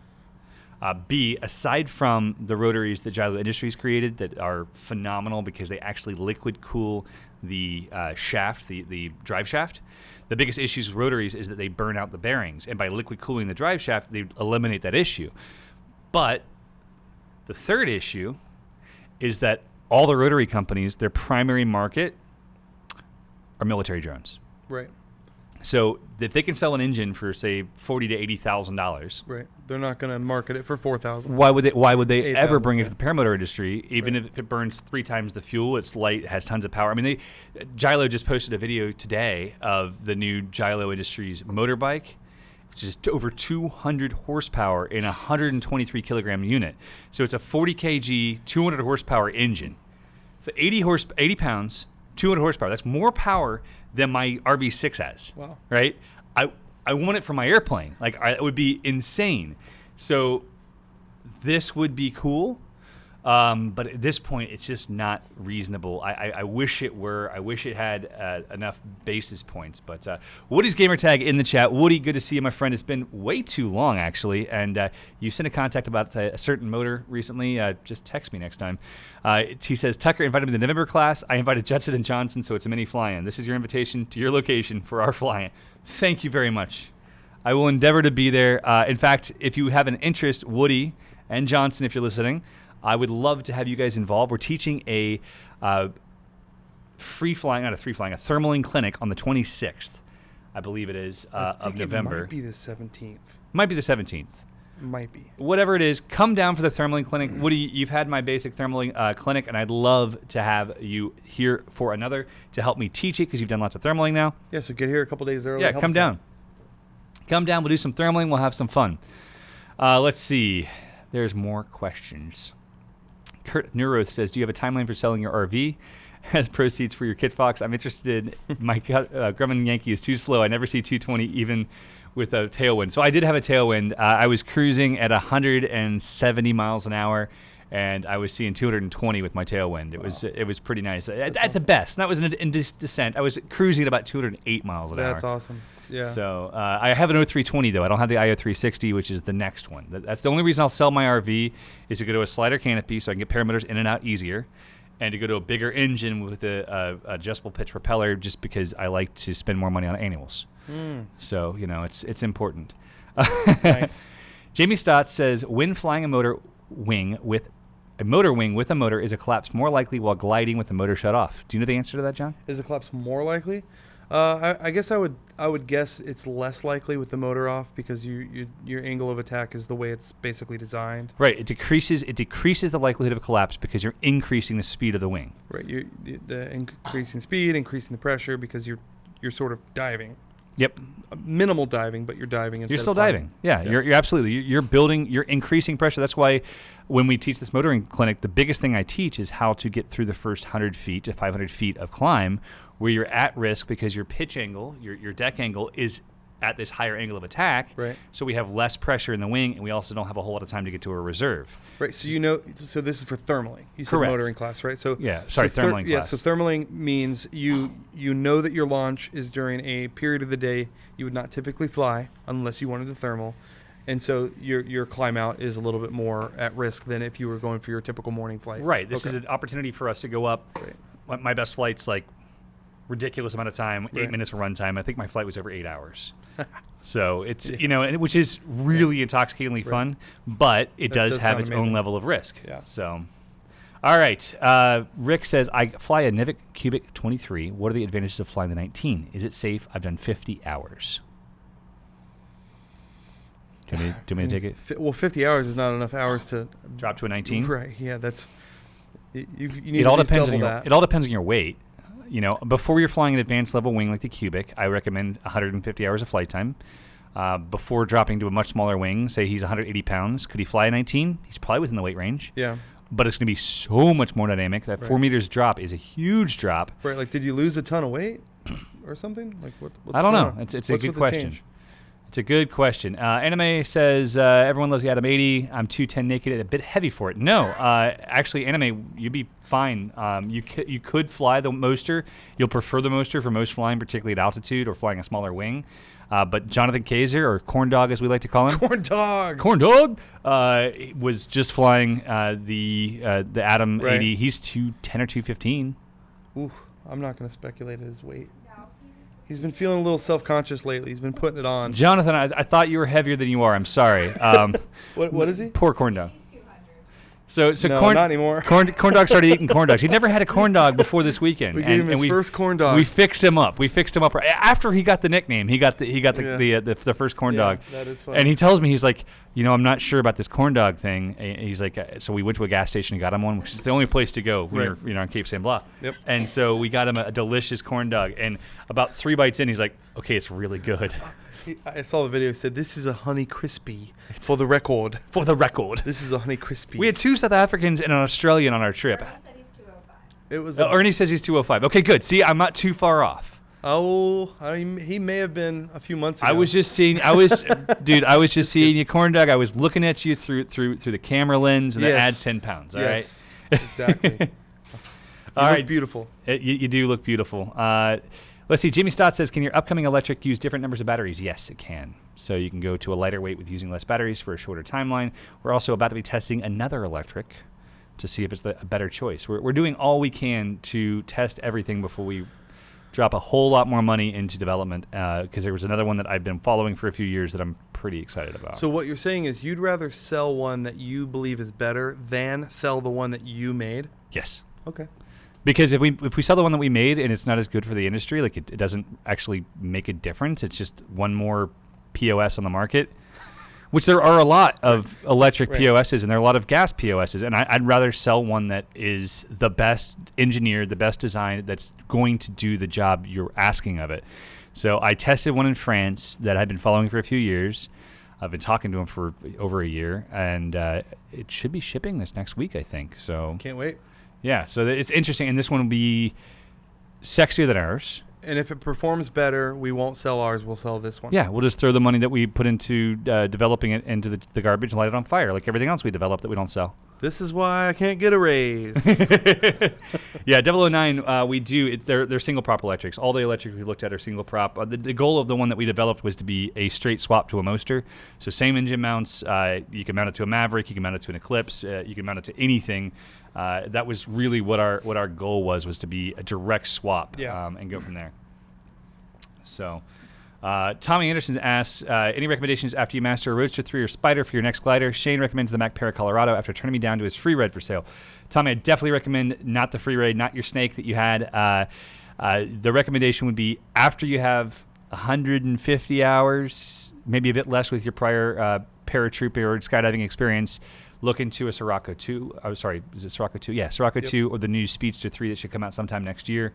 B, aside from the rotaries that Gylo Industries created that are phenomenal because they actually liquid cool the shaft, the drive shaft, the biggest issues with rotaries is that they burn out the bearings. And by liquid cooling the drive shaft, they eliminate that issue. But the third issue is that all the rotary companies, their primary market are military drones. Right. So if they can sell an engine for say $40,000 to $80,000, Right. They're not going to market it for 4,000. why would they 8,000, ever bring it to yeah. the paramotor industry? Even Right. if it burns 3 times the fuel, it's light, it has tons of power. I mean, Gylo just posted a video today of the new Gylo Industries motorbike, which is over 200 horsepower in a 123 kilogram unit. So it's a 40 kg, 200 horsepower engine. So 80 pounds, 200 horsepower. That's more power than my RV6 has. Wow. Right? I want it for my airplane. Like, it would be insane. So this would be cool. But at this point, it's just not reasonable. I wish it were. I wish it had enough basis points. But Woody's Gamertag in the chat. Woody, good to see you, my friend. It's been way too long, actually. And you sent a contact about a certain motor recently. Just text me next time. He says, Tucker invited me to the November class. I invited Judson and Johnson, so it's a mini fly-in. This is your invitation to your location for our fly-in. Thank you very much. I will endeavor to be there. In fact, if you have an interest, Woody and Johnson, if you're listening, I would love to have you guys involved. We're teaching a thermaling clinic on the 26th, I believe it is, of November. It might be the 17th. Might be the 17th. Might be. Whatever it is, come down for the thermaling clinic. Woody, you've had my basic thermaling clinic, and I'd love to have you here for another to help me teach it because you've done lots of thermaling now. Yeah, so get here a couple days early. Yeah, help come us out. down. Come down. We'll do some thermaling. We'll have some fun. Let's see. There's more questions. Kurt Neuroth says, do you have a timeline for selling your RV as proceeds for your Kit Fox? I'm interested. My Grumman Yankee is too slow. I never see 220 even with a tailwind. So I did have a tailwind. I was cruising at 170 miles an hour, and I was seeing 220 with my tailwind. It was pretty nice. At the best. That was in descent. I was cruising at about 208 miles an hour. That's awesome. Yeah. So I have an 0320 though. I don't have the IO360, which is the next one. That's the only reason I'll sell my RV is to go to a slider canopy so I can get paramotors in and out easier, and to go to a bigger engine with a adjustable pitch propeller, just because I like to spend more money on annuals. So it's important. Nice. Jamie Stott says, when flying a motor wing with a motor wing with a motor is a collapse more likely while gliding with the motor shut off? Do you know the answer to that, John? Is a collapse more likely? I guess I would guess it's less likely with the motor off because your angle of attack is the way it's basically designed. Right. It decreases the likelihood of collapse because you're increasing the speed of the wing. Right. The increasing speed, increasing the pressure because you're sort of diving. Yep. Minimal diving, but you're diving. You're still diving. Yeah. You're absolutely. You're increasing pressure. That's why when we teach this motoring clinic, the biggest thing I teach is how to get through the first 100 feet to 500 feet of climb, where you're at risk because your pitch angle, your deck angle, is at this higher angle of attack. Right. So we have less pressure in the wing, and we also don't have a whole lot of time to get to a reserve. Right. So so this is for thermaling. You said Correct. motoring class, right? So thermaling Yeah. class. So thermaling means you know that your launch is during a period of the day you would not typically fly unless you wanted to thermal, and so your climb out is a little bit more at risk than if you were going for your typical morning flight. Right. This is an opportunity for us to go up. Right. My best flight's like ridiculous amount of time, 8 Right. minutes of run time. I think my flight was over 8 hours. So it's, which is really intoxicatingly fun, but it does have sound its amazing. own level of risk. Yeah. So, all right. Rick says, I fly a Nivik Cubic 23. What are the advantages of flying the 19? Is it safe? I've done 50 hours. Do you want me to take it? Well, 50 hours is not enough hours to Drop to a 19? Right. Yeah. That's. You need It all at least depends on double your. that. It all depends on your weight. Before you're flying an advanced level wing like the Cubic, I recommend 150 hours of flight time. Before dropping to a much smaller wing, say he's 180 pounds, could he fly a 19? He's probably within the weight range. Yeah. But it's going to be so much more dynamic. That 4 meters drop is a huge drop. Right. Like, did you lose a ton of weight or something? Like, what's I don't going know. on? It's a What's good with the question. change? It's a good question. Anime says, everyone loves the Atom 80. I'm 210 naked, a bit heavy for it. No, actually, Anime, you'd be fine. You could fly the Moster. You'll prefer the Moster for most flying, particularly at altitude or flying a smaller wing. But Jonathan Kaiser, or Corn Dog as we like to call him. Corn dog. Corn Dog was just flying the Atom Right. 80. He's 210 or 215. Ooh, I'm not going to speculate his weight. No, He's been feeling a little self-conscious lately. He's been putting it on. Jonathan, I thought you were heavier than you are. I'm sorry. What is he? Poor Corn Dog. he's 200. So No, corn, not anymore. Corn Dog started eating corn dogs. He'd never had a corn dog before this weekend. We gave him his first corn dog. We fixed him up. After he got the nickname. He got the first corn Yeah, dog. that is fun. And he tells me, he's like, I'm not sure about this corn dog thing. And he's like, so we went to a gas station and got him one, which is the only place to go when you're on Cape San Blas. Yep. And so we got him a delicious corn dog. And about 3 bites in, he's like, okay, it's really good. I saw the video. He said, "This is a Honey Crispy for the record." For the record. This is a Honey Crispy. We had 2 South Africans and an Australian on our trip. Ernie said he's 205. It was. Ernie says he's 205. Okay, good. See, I'm not too far off. He may have been a few months ago. I was just seeing seeing you, corn dog. I was looking at you through the camera lens, and that Yes. adds 10 pounds. All right. Yes, exactly. You All look right. beautiful. You do look beautiful. Let's see. Jimmy Stott says, can your upcoming electric use different numbers of batteries? Yes, it can. So you can go to a lighter weight with using less batteries for a shorter timeline. We're also about to be testing another electric to see if it's a better choice. We're doing all we can to test everything before we drop a whole lot more money into development, because there was another one that I've been following for a few years that I'm pretty excited about. So what you're saying is you'd rather sell one that you believe is better than sell the one that you made? Yes. Okay. Because if we sell the one that we made and it's not as good for the industry, like it doesn't actually make a difference. It's just one more POS on the market, which there are a lot of electric Right. POSs and there are a lot of gas POSs. And I'd rather sell one that is the best engineered, the best designed, that's going to do the job you're asking of it. So I tested one in France that I've been following for a few years. I've been talking to him for over a year, and it should be shipping this next week, I think. So Can't wait. yeah, so it's interesting, and this one will be sexier than ours. And if it performs better, we won't sell ours. We'll sell this one. Yeah, we'll just throw the money that we put into developing it into the garbage and light it on fire, like everything else we develop that we don't sell. This is why I can't get a raise. Yeah, 009, we do. They're single prop electrics. All the electrics we looked at are single prop. The goal of the one that we developed was to be a straight swap to a Moster. So same engine mounts. You can mount it to a Maverick. You can mount it to an Eclipse. You can mount it to anything. That was really what our goal was to be a direct swap, Yeah. and go from there. So, Tommy Anderson asks, any recommendations after you master a Roadster 3 or Spider for your next glider? Shane recommends the Mac Para Colorado after turning me down to his free ride for sale. Tommy, I definitely recommend not the free ride, not your Snake that you had. The recommendation would be after you have 150 hours, maybe a bit less with your prior paratrooping or skydiving experience, look into a Sirocco 2. Oh, sorry, is it Sirocco 2? Yeah, Sirocco 2 or the new Speedster 3 that should come out sometime next year.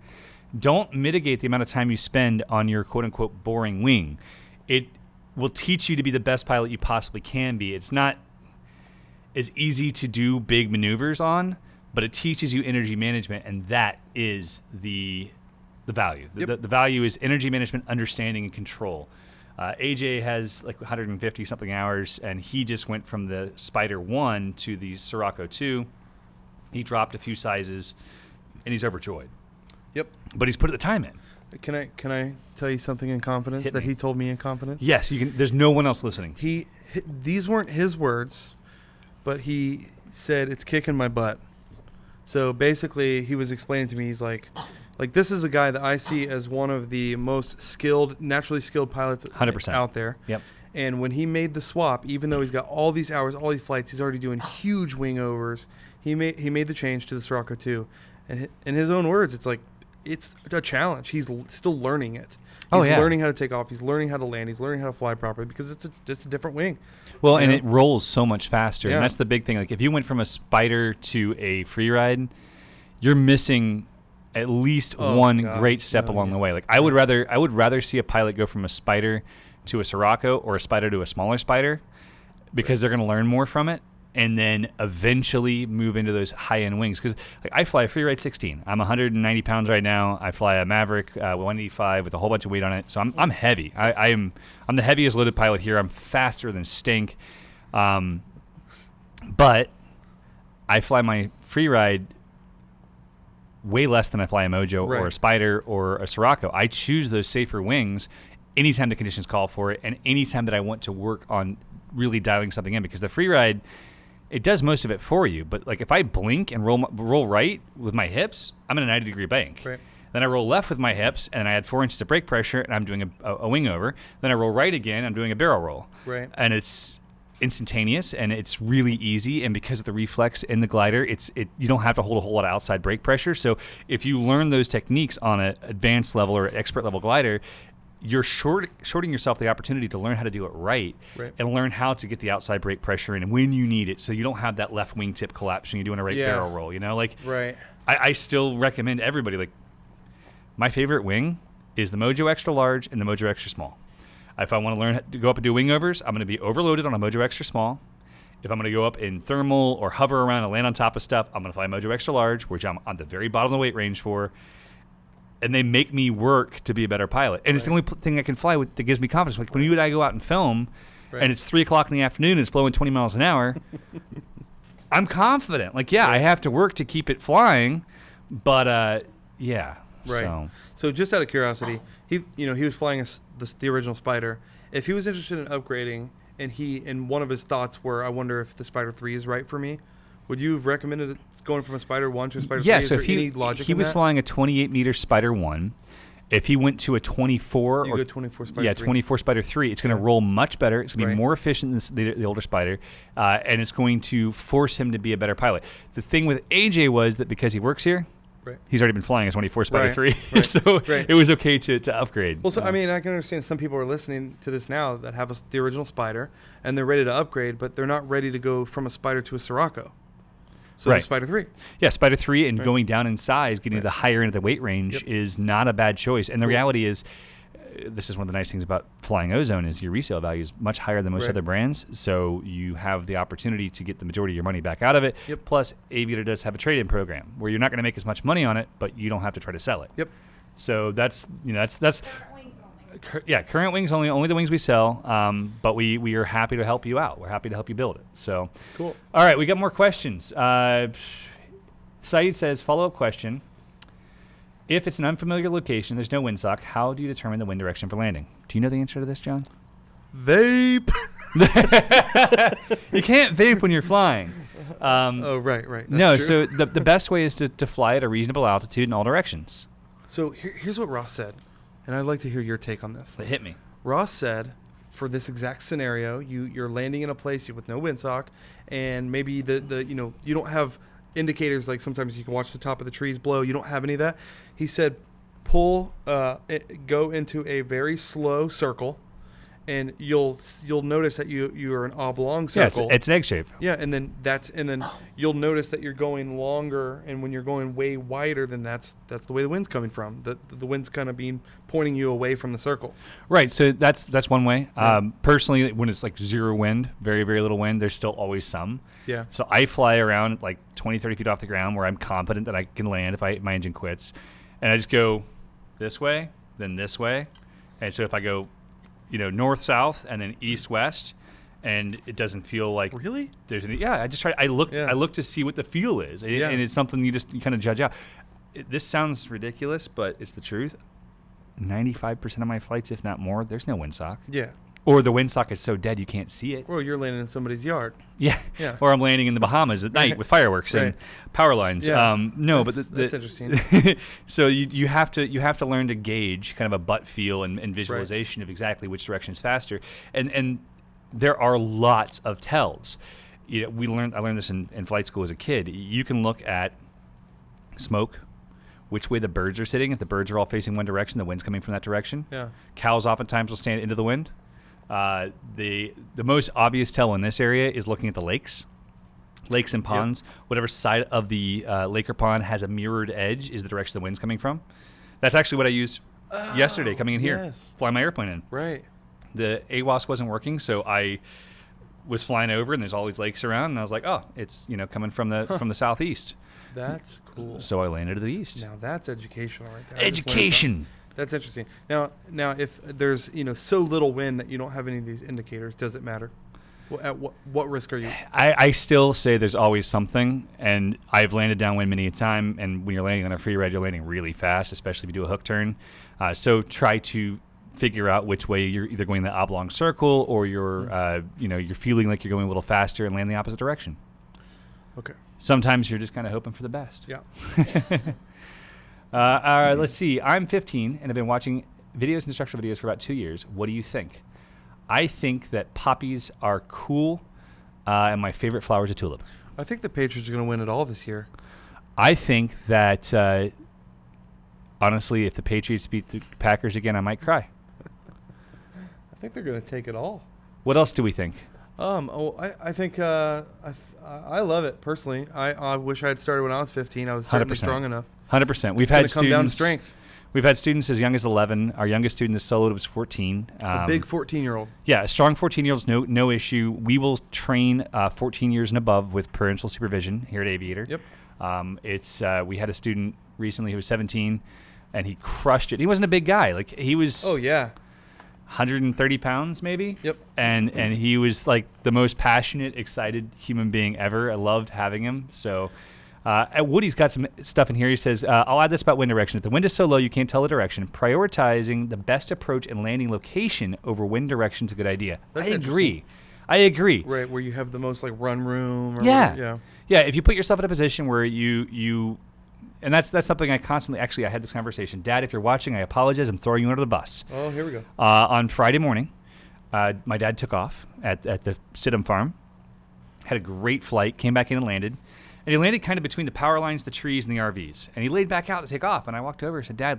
Don't mitigate the amount of time you spend on your quote-unquote boring wing. It will teach you to be the best pilot you possibly can be. It's not as easy to do big maneuvers on, but it teaches you energy management, and that is the value. The value is energy management, understanding, and control. AJ has like 150-something hours, and he just went from the Spider 1 to the Sirocco 2. He dropped a few sizes, and he's overjoyed. Yep. But he's put the time in. Can I tell you something in confidence Hit that me. he told me in confidence? Yes, you can. There's no one else listening. These weren't his words, but he said it's kicking my butt. So basically, he was explaining to me, he's like this is a guy that I see as one of the most skilled, naturally skilled pilots 100%. out there. Yep. And when he made the swap, even though he's got all these hours, all these flights, he's already doing huge wing overs. He made the change to the Sirocco 2, and in his own words, it's like it's a challenge. He's still learning it. He's learning how to take off. He's learning how to land. He's learning how to fly properly because it's a different wing. Well, and it rolls so much faster, Yeah. and that's the big thing. Like if you went from a Spider to a free ride, you're missing at least one great step along the way. Like I would rather see a pilot go from a Spider to a Sirocco or a Spider to a smaller Spider because they're going to learn more from it, and then eventually move into those high-end wings. Because like, I fly a free ride 16. I'm 190 pounds right now. I fly a Maverick 185 with a whole bunch of weight on it. So I'm heavy. I'm the heaviest loaded pilot here. I'm faster than stink. But I fly my free ride way less than I fly a Mojo or a Spider or a Sirocco. I choose those safer wings anytime the conditions call for it and anytime that I want to work on really dialing something in, because the free ride, it does most of it for you. But like if I blink and roll right with my hips, I'm in a 90-degree bank. Right. Then I roll left with my hips, and I add 4 inches of brake pressure, and I'm doing a wing over. Then I roll right again, I'm doing a barrel roll. Right. And it's instantaneous, and it's really easy. And because of the reflex in the glider, you don't have to hold a whole lot of outside brake pressure. So if you learn those techniques on an advanced level or expert level glider, you're shorting yourself the opportunity to learn how to do it right and learn how to get the outside brake pressure in when you need it, so you don't have that left wingtip collapse when you're doing a barrel roll. You know, like I still recommend everybody, like my favorite wing is the Mojo Extra Large and the Mojo Extra Small. If I want to learn how to go up and do wing overs, I'm going to be overloaded on a Mojo Extra Small. If I'm going to go up in thermal or hover around and land on top of stuff, I'm going to fly Mojo Extra Large, which I'm on the very bottom of the weight range for. And they make me work to be a better pilot. And it's the only thing I can fly with that gives me confidence. Like when you and I go out and film, and it's 3 o'clock in the afternoon and it's blowing 20 miles an hour, I'm confident. Like, I have to work to keep it flying, but So just out of curiosity, he was flying the original Spider. If he was interested in upgrading, and one of his thoughts were, I wonder if the Spider 3 is right for me, would you have recommended going from a Spider 1 to a Spider 3? Yeah, so if any logic he in was that? flying a 28-meter Spider 1, if he went to a 24 You or go 24 Spider 3. 24 Spider 3, it's going to roll much better. It's going to be more efficient than the older Spider, and it's going to force him to be a better pilot. The thing with AJ was that because he works here, he's already been flying a 24 Spider 3, so it was okay to upgrade. Well, so I mean, I can understand some people are listening to this now that have the original Spider, and they're ready to upgrade, but they're not ready to go from a Spider to a Sirocco. So the Spider 3. Yeah, Spider 3 and going down in size, getting to the higher end of the weight range is not a bad choice. And the reality is, this is one of the nice things about flying Ozone is your resale value is much higher than most other brands. So you have the opportunity to get the majority of your money back out of it. Plus, Aviator does have a trade-in program where you're not going to make as much money on it, but you don't have to try to sell it. So that's current wings only the wings we sell, but we are happy to help you out. We're happy to help you build it. So cool. All right, we got more questions. Saeed says, follow-up question. If it's an unfamiliar location, there's no windsock, how do you determine the wind direction for landing? Do you know the answer to this, John? Vape. You can't vape when you're flying. Right. That's no, true. so the best way is to fly at a reasonable altitude in all directions. So here's what Ross said, and I'd like to hear your take on this. Hit me. Ross said, for this exact scenario, you're landing in a place with no windsock, and maybe the you don't have indicators like sometimes you can watch the top of the trees blow. You don't have any of that. He said, go into a very slow circle, and you'll notice that you are an oblong circle. Yeah, it's an egg shape. Yeah, and then you'll notice that you're going longer, and when you're going way wider, then that's the way the wind's coming from. The wind's kind of pointing you away from the circle. Right. So that's one way. Yeah. Personally, when it's like zero wind, very very little wind, there's still always some. Yeah. So I fly around like 20, 30 feet off the ground where I'm confident that I can land if my engine quits, and I just go this way, then this way, and so if I go, north south and then east west, and it doesn't feel like Really? there's any. Yeah, I just try. I look to see what the feel is, and it's something you kind of judge out. This sounds ridiculous, but it's the truth. 95% of my flights, if not more, there's no windsock. Yeah. Or the windsock is so dead you can't see it. Well, you're landing in somebody's yard. Yeah. Yeah. Or I'm landing in the Bahamas at night with fireworks and power lines. Yeah. That's interesting. So you have to learn to gauge kind of a butt feel and visualization of exactly which direction is faster. And there are lots of tells. I learned this in flight school as a kid. You can look at smoke, which way the birds are sitting. If the birds are all facing one direction, the wind's coming from that direction. Yeah. Cows oftentimes will stand into the wind. The most obvious tell in this area is looking at the lakes and ponds. Yep. Whatever side of the lake or pond has a mirrored edge is the direction the wind's coming from. That's actually what I used yesterday coming in here, flying my airplane in. Right. The AWAS wasn't working, so I was flying over, and there's all these lakes around, and I was like, oh, it's coming from the southeast. That's cool. So I landed to the east. Now that's educational right there. Education. That's interesting. Now, if there's so little wind that you don't have any of these indicators, does it matter? At what risk are you? I still say there's always something, and I've landed downwind many a time. And when you're landing on a free ride, you're landing really fast, especially if you do a hook turn. So try to figure out which way you're either going the oblong circle or you're feeling like you're going a little faster and land the opposite direction. Okay. Sometimes you're just kind of hoping for the best. Yeah. Let's see. I'm 15 and I've been watching videos and instructional videos for about 2 years. What do you think? I think that poppies are cool, and my favorite flower is a tulip. I think the Patriots are going to win it all this year. I think that, honestly, if the Patriots beat the Packers again, I might cry. I think they're going to take it all. What else do we think? I think I love it personally. I wish I had started when I was 15. I was certainly 100%. strong enough. 100%. We've had It's going to come down to students. strength. We've had students as young as 11. Our youngest student is soloed was 14. A big 14-year-old. Yeah, strong 14-year-olds, no issue. We will train 14 years and above with parental supervision here at Aviator. Yep. We had a student recently who was 17, and he crushed it. He wasn't a big guy. Like he was. Oh yeah. 130 pounds maybe. Yep. And he was like the most passionate, excited human being ever. I loved having him. So. Woody's got some stuff in here. He says, I'll add this about wind direction. If the wind is so low you can't tell the direction, prioritizing the best approach and landing location over wind direction is a good idea. That's I agree. Right, where you have the most like run room. Or Yeah. Whatever. Yeah, if you put yourself in a position where you and that's something I constantly, actually I had this conversation. Dad, if you're watching, I apologize. I'm throwing you under the bus. Oh, here we go. On Friday morning, my dad took off at the Sidham farm, had a great flight, came back in and landed. And he landed kind of between the power lines, the trees, and the RVs. And he laid back out to take off. And I walked over and said, Dad,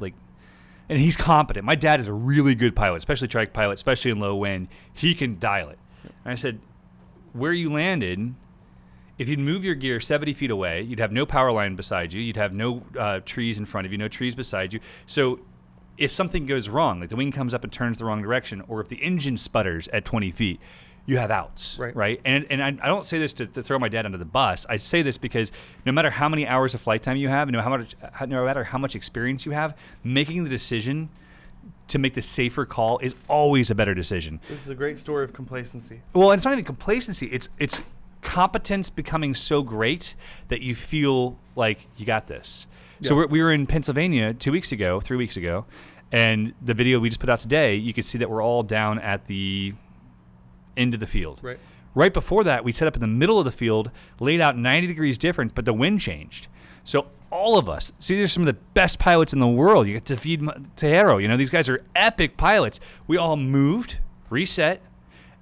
and he's competent. My dad is a really good pilot, especially trike pilot, especially in low wind. He can dial it. And I said, where you landed, if you'd move your gear 70 feet away, you'd have no power line beside you. You'd have no trees in front of you, no trees beside you. So if something goes wrong, like the wing comes up and turns the wrong direction, or if the engine sputters at 20 feet, you have outs, right? And I don't say this to throw my dad under the bus. I say this because no matter how many hours of flight time you have, and no matter how much experience you have, making the decision to make the safer call is always a better decision. This is a great story of complacency. Well, and it's not even complacency. It's competence becoming so great that you feel like you got this. Yeah. So we were in Pennsylvania 3 weeks ago, and the video we just put out today, you could see that we're all down at the end of the field. Right before that, we set up in the middle of the field, laid out 90 degrees different, but the wind changed. So all of us, see, there's some of the best pilots in the world. You get David Tejero. You know, these guys are epic pilots. We all moved, reset,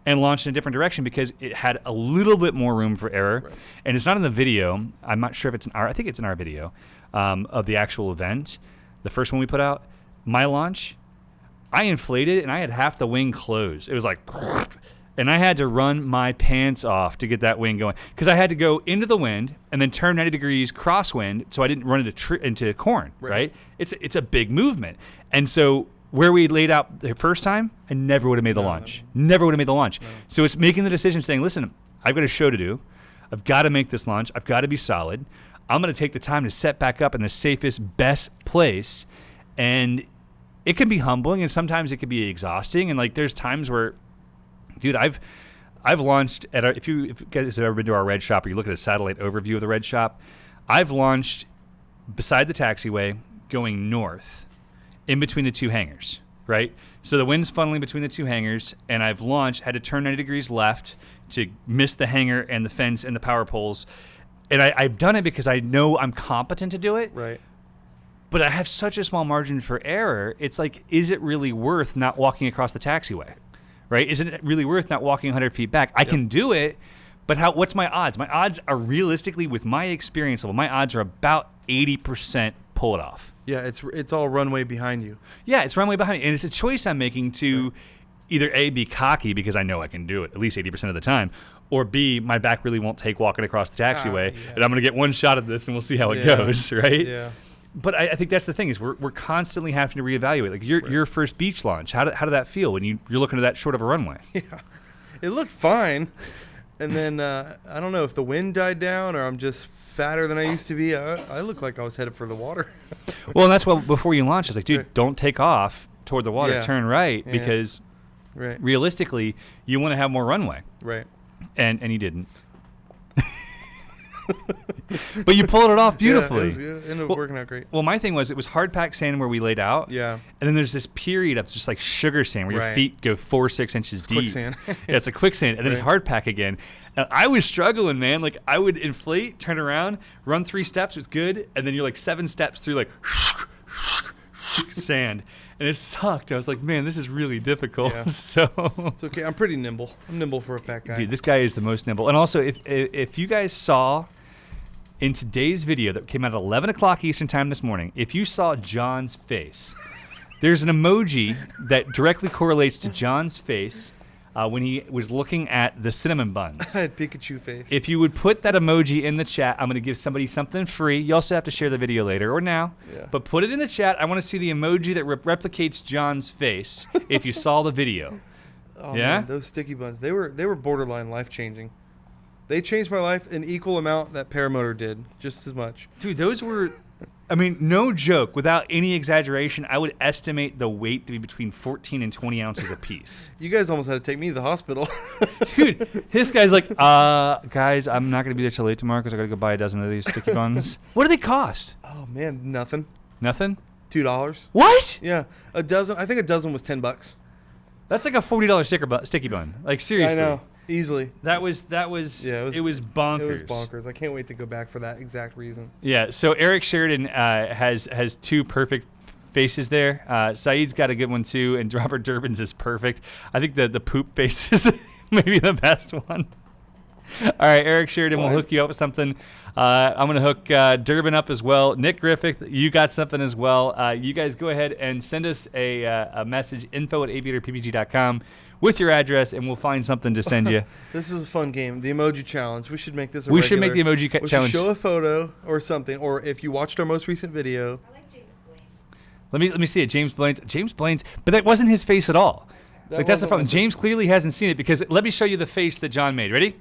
and launched in a different direction because it had a little bit more room for error. Right. And it's not in the video. I'm not sure if it's in our, I think it's in our video of the actual event. The first one we put out, my launch, I inflated and I had half the wing closed. It was like, and I had to run my pants off to get that wing going because I had to go into the wind and then turn 90 degrees crosswind so I didn't run into corn, right? It's a big movement. And so where we laid out the first time, I never would have made the launch. Never would have made the launch. No. So it's making the decision saying, listen, I've got a show to do. I've got to make this launch. I've got to be solid. I'm going to take the time to set back up in the safest, best place. And it can be humbling and sometimes it can be exhausting. And like there's times where, dude, I've launched at if you guys have ever been to our red shop or you look at a satellite overview of the red shop, I've launched beside the taxiway going north in between the two hangars, right? So the wind's funneling between the two hangars, and I've launched, had to turn 90 degrees left to miss the hangar and the fence and the power poles. And I've done it because I know I'm competent to do it. Right. But I have such a small margin for error. It's like, is it really worth not walking across the taxiway, right? Isn't it really worth not walking 100 feet back? I can do it, but what's my odds? My odds are realistically, with my experience level, my odds are about 80% pull it off. Yeah, it's all runway behind you. Yeah, it's runway behind me. And it's a choice I'm making to either A, be cocky because I know I can do it at least 80% of the time, or B, my back really won't take walking across the taxiway, and I'm going to get one shot at this and we'll see how it goes, right? Yeah. But I think that's the thing is we're constantly having to reevaluate. Like your first beach launch, how did that feel when you're looking at that short of a runway? Yeah, it looked fine. And then I don't know if the wind died down or I'm just fatter than I used to be. I looked like I was headed for the water. Well, and that's why before you launch, I was like, dude, don't take off toward the water. Yeah. Turn right because realistically, you want to have more runway. Right. And you didn't. But you pulled it off beautifully. Yeah, it ended up working out great. Well, my thing was it was hard packed sand where we laid out. Yeah. And then there's this period of just like sugar sand where your feet go 4-6 inches deep. Quicksand. Yeah, it's a quicksand. And then it's hard pack again. And I was struggling, man. Like I would inflate, turn around, run 3 steps, it's good. And then you're like 7 steps through like sand. And it sucked. I was like, man, this is really difficult. Yeah. So it's okay. I'm pretty nimble. I'm nimble for a fat guy. Dude, this guy is the most nimble. And also, if you guys saw in today's video that came out at 11 o'clock Eastern time this morning, if you saw John's face, there's an emoji that directly correlates to John's face when he was looking at the cinnamon buns. I had Pikachu face. If you would put that emoji in the chat, I'm going to give somebody something free. You also have to share the video later or now. Yeah. But put it in the chat. I want to see the emoji that replicates John's face if you saw the video. Oh, yeah? Man, those sticky buns, they were borderline life-changing. They changed my life an equal amount that Paramotor did, just as much. Dude, those were, I mean, no joke, without any exaggeration, I would estimate the weight to be between 14 and 20 ounces apiece. You guys almost had to take me to the hospital. Dude, this guy's like, guys, I'm not going to be there till late tomorrow because I got to go buy a dozen of these sticky buns. What do they cost? Oh, man, nothing. Nothing? $2. What? Yeah, a dozen. I think a dozen was $10. That's like a $40 sticky bun. Like, seriously. I know. Easily. That was Yeah, it was bonkers. It was bonkers. I can't wait to go back for that exact reason. Yeah, so Eric Sheridan has 2 perfect faces there. Saeed's got a good one too, and Robert Durbin's is perfect. I think the poop face is maybe the best one. All right, Eric Sheridan will hook you up with something. I'm going to hook Durbin up as well. Nick Griffith, you got something as well. You guys go ahead and send us a message, info@aviatorppg.com. with your address, and we'll find something to send you. This is a fun game. The emoji challenge. We should make this a We regular. should make the emoji We challenge. should show a photo or something. Or if you watched our most recent video. I like James Blaine's. Let me see it. James Blaine's, but that wasn't his face at all. Like that's the wasn't problem. my James clearly hasn't seen it because let me show you the face that John made. Ready?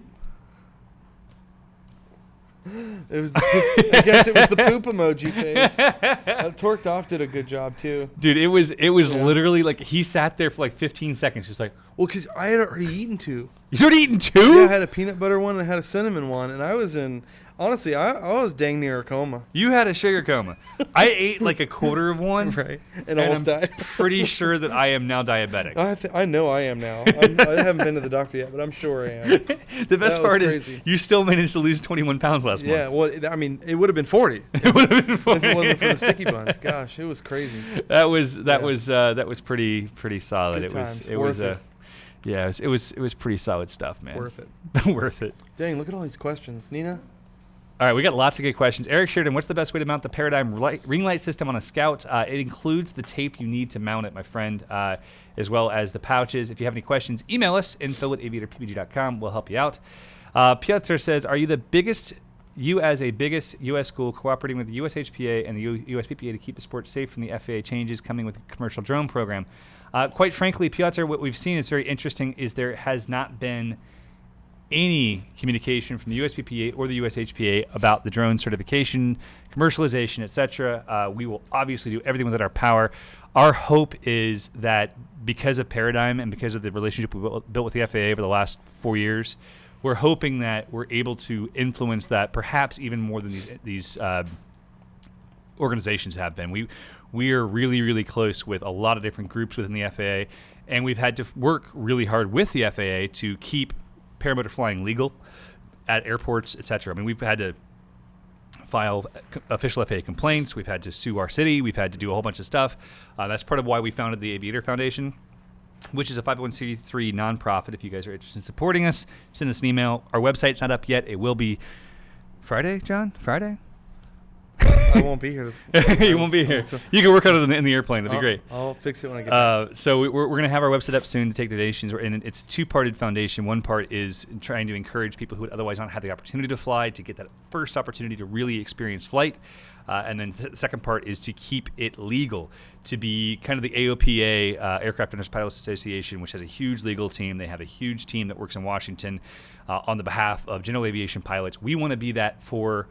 It was. I guess it was the poop emoji face. Torqued Off did a good job too. Dude, it was literally like he sat there for like 15 seconds, just like. Well, because I had already eaten 2. You'd already eaten 2? Yeah, I had a peanut butter one and I had a cinnamon one, and I was in Honestly, I was dang near a coma. You had a sugar coma. I ate like a quarter of one. Right. And almost I'm died. pretty sure that I am now diabetic. I know I am now. I haven't been to the doctor yet, but I'm sure I am. The best That was part is crazy. you still managed to lose 21 pounds last Yeah, month. well, I mean, it would have been 40 It would have been if funny. it wasn't for the sticky buns. Gosh, it was crazy. That was pretty solid. Good times. It was Worth it. yeah, it was pretty solid stuff, man. Worth it. Worth it. Dang, look at all these questions. Nina? All right, we got lots of good questions. Eric Sheridan, what's the best way to mount the Paradigm ring light system on a Scout? It includes the tape you need to mount it, my friend, as well as the pouches. If you have any questions, email us, info@aviatorppg.com. We'll help you out. Piotr says, are you as a biggest U.S. school cooperating with the USHPA and the USPPA to keep the sport safe from the FAA changes coming with the commercial drone program? Quite frankly, Piotr, what we've seen is very interesting is there has not been any communication from the USPPA or the USHPA about the drone certification, commercialization, etc. We will obviously do everything within our power. Our hope is that because of Paradigm and because of the relationship we built with the FAA over the last 4 years, we're hoping that we're able to influence that perhaps even more than these organizations have been. We are really, really close with a lot of different groups within the FAA, and we've had to work really hard with the FAA to keep paramotor flying legal at airports, etc. I mean, we've had to file official FAA complaints. We've had to sue our city. We've had to do a whole bunch of stuff. That's part of why we founded the Aviator Foundation, which is a 501c3 nonprofit. If you guys are interested in supporting us, send us an email. Our website's not up yet. It will be Friday, John? Friday? I won't be here. You won't be here. You can work on it in the airplane. It'll be great. I'll fix it when I get back. So we're going to have our website up soon to take donations. And it's a two-parted foundation. One part is trying to encourage people who would otherwise not have the opportunity to fly to get that first opportunity to really experience flight. And then the second part is to keep it legal, to be kind of the AOPA, Aircraft Owners Pilots Association, which has a huge legal team. They have a huge team that works in Washington on the behalf of general aviation pilots. We want to be that for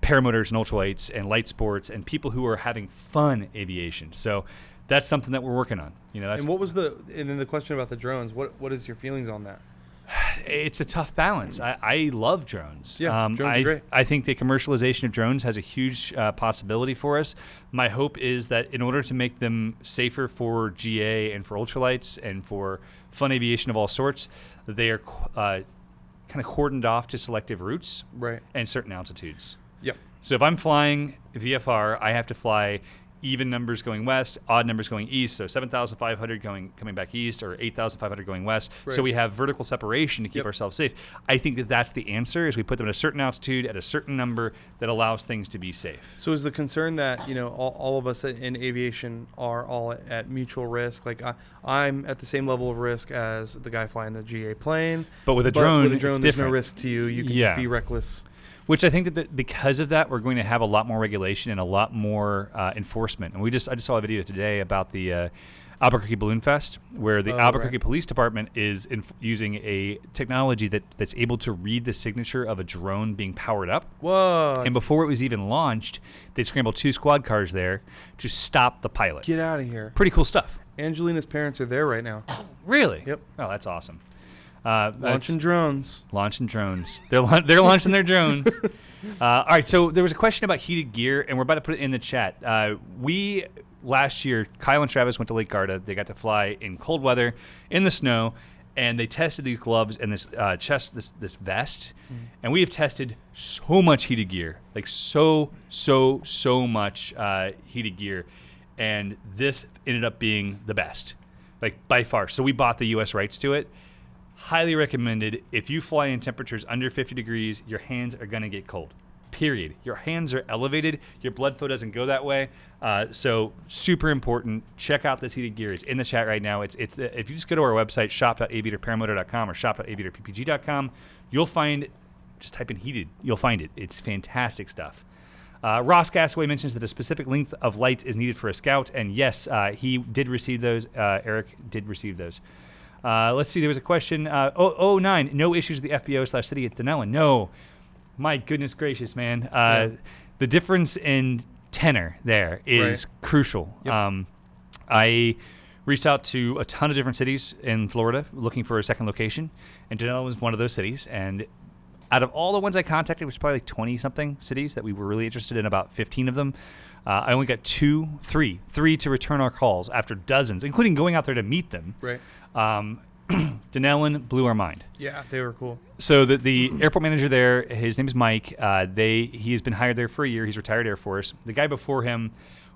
paramotors and ultralights and light sports and people who are having fun aviation. So that's something that we're working on. That's, and what was and then the question about the drones, what is your feelings on that? it's a tough balance. I love drones. Yeah, drones are great. I think the commercialization of drones has a huge possibility for us. My hope is that in order to make them safer for GA and for ultralights and for fun aviation of all sorts, they are kind of cordoned off to selective routes and certain altitudes. Yep. So if I'm flying VFR, I have to fly even numbers going west, odd numbers going east. So 7,500 coming back east, or 8,500 going west. Right. So we have vertical separation to keep ourselves safe. I think that's the answer: is we put them at a certain altitude at a certain number that allows things to be safe. So is the concern that all of us in aviation are all at mutual risk? Like I'm at the same level of risk as the guy flying the GA plane, but with a drone, there's different. No risk to you. You can just be reckless. Which I think that because of that, we're going to have a lot more regulation and a lot more enforcement. And I just saw a video today about the Albuquerque Balloon Fest, where the Albuquerque Police Department is using a technology that's able to read the signature of a drone being powered up. Whoa! And before it was even launched, they scrambled 2 squad cars there to stop the pilot. Get out of here! Pretty cool stuff. Angelina's parents are there right now. Really? Yep. Oh, that's awesome. Launching drones. Launching drones. They're launching their drones. All right, so there was a question about heated gear, and we're about to put it in the chat. Last year, Kyle and Travis went to Lake Garda. They got to fly in cold weather, in the snow, and they tested these gloves and this this vest. And we have tested so much heated gear, like so much heated gear, and this ended up being the best, like by far. So we bought the U.S. rights to it. Highly recommended. If you fly in temperatures under 50 degrees, your hands are going to get cold. Period. Your hands are elevated. Your blood flow doesn't go that way. So super important. Check out this heated gear. It's in the chat right now. It's if you just go to our website, shop.aviatorparamotor.com or shop.aviatorppg.com, you'll find, just type in heated. You'll find it. It's fantastic stuff. Ross Gasaway mentions that a specific length of lights is needed for a Scout. And yes, he did receive those. Eric did receive those. Let's see. There was a question. 09. No issues with the FBO/city at Denellen. No. My goodness gracious, man. The difference in tenor there is crucial. Yep. I reached out to a ton of different cities in Florida looking for a second location, and Denellen was one of those cities. And out of all the ones I contacted, which was probably like 20-something cities that we were really interested in, about 15 of them, I only got three to return our calls after dozens, including going out there to meet them. Right. Denellen blew our mind. Yeah, they were cool. So the airport manager there, his name is Mike. He has been hired there for a year. He's retired Air Force. The guy before him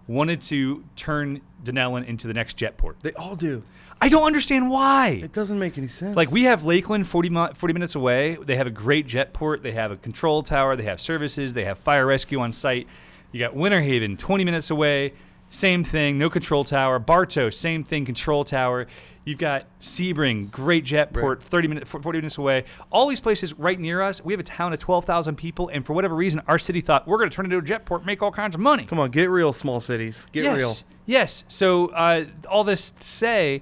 wanted to turn Denellen into the next jet port. They all do. I don't understand why. It doesn't make any sense. Like, we have Lakeland 40 minutes away. They have a great jet port. They have a control tower. They have services. They have fire rescue on site. You got Winter Haven 20 minutes away. Same thing, no control tower. Bartow, same thing, control tower. You've got Sebring, great jet port, 40 minutes away. All these places right near us. We have a town of 12,000 people, and for whatever reason, our city thought, we're going to turn it into a jet port, make all kinds of money. Come on, get real, small cities. Get real. Yes. So all this to say,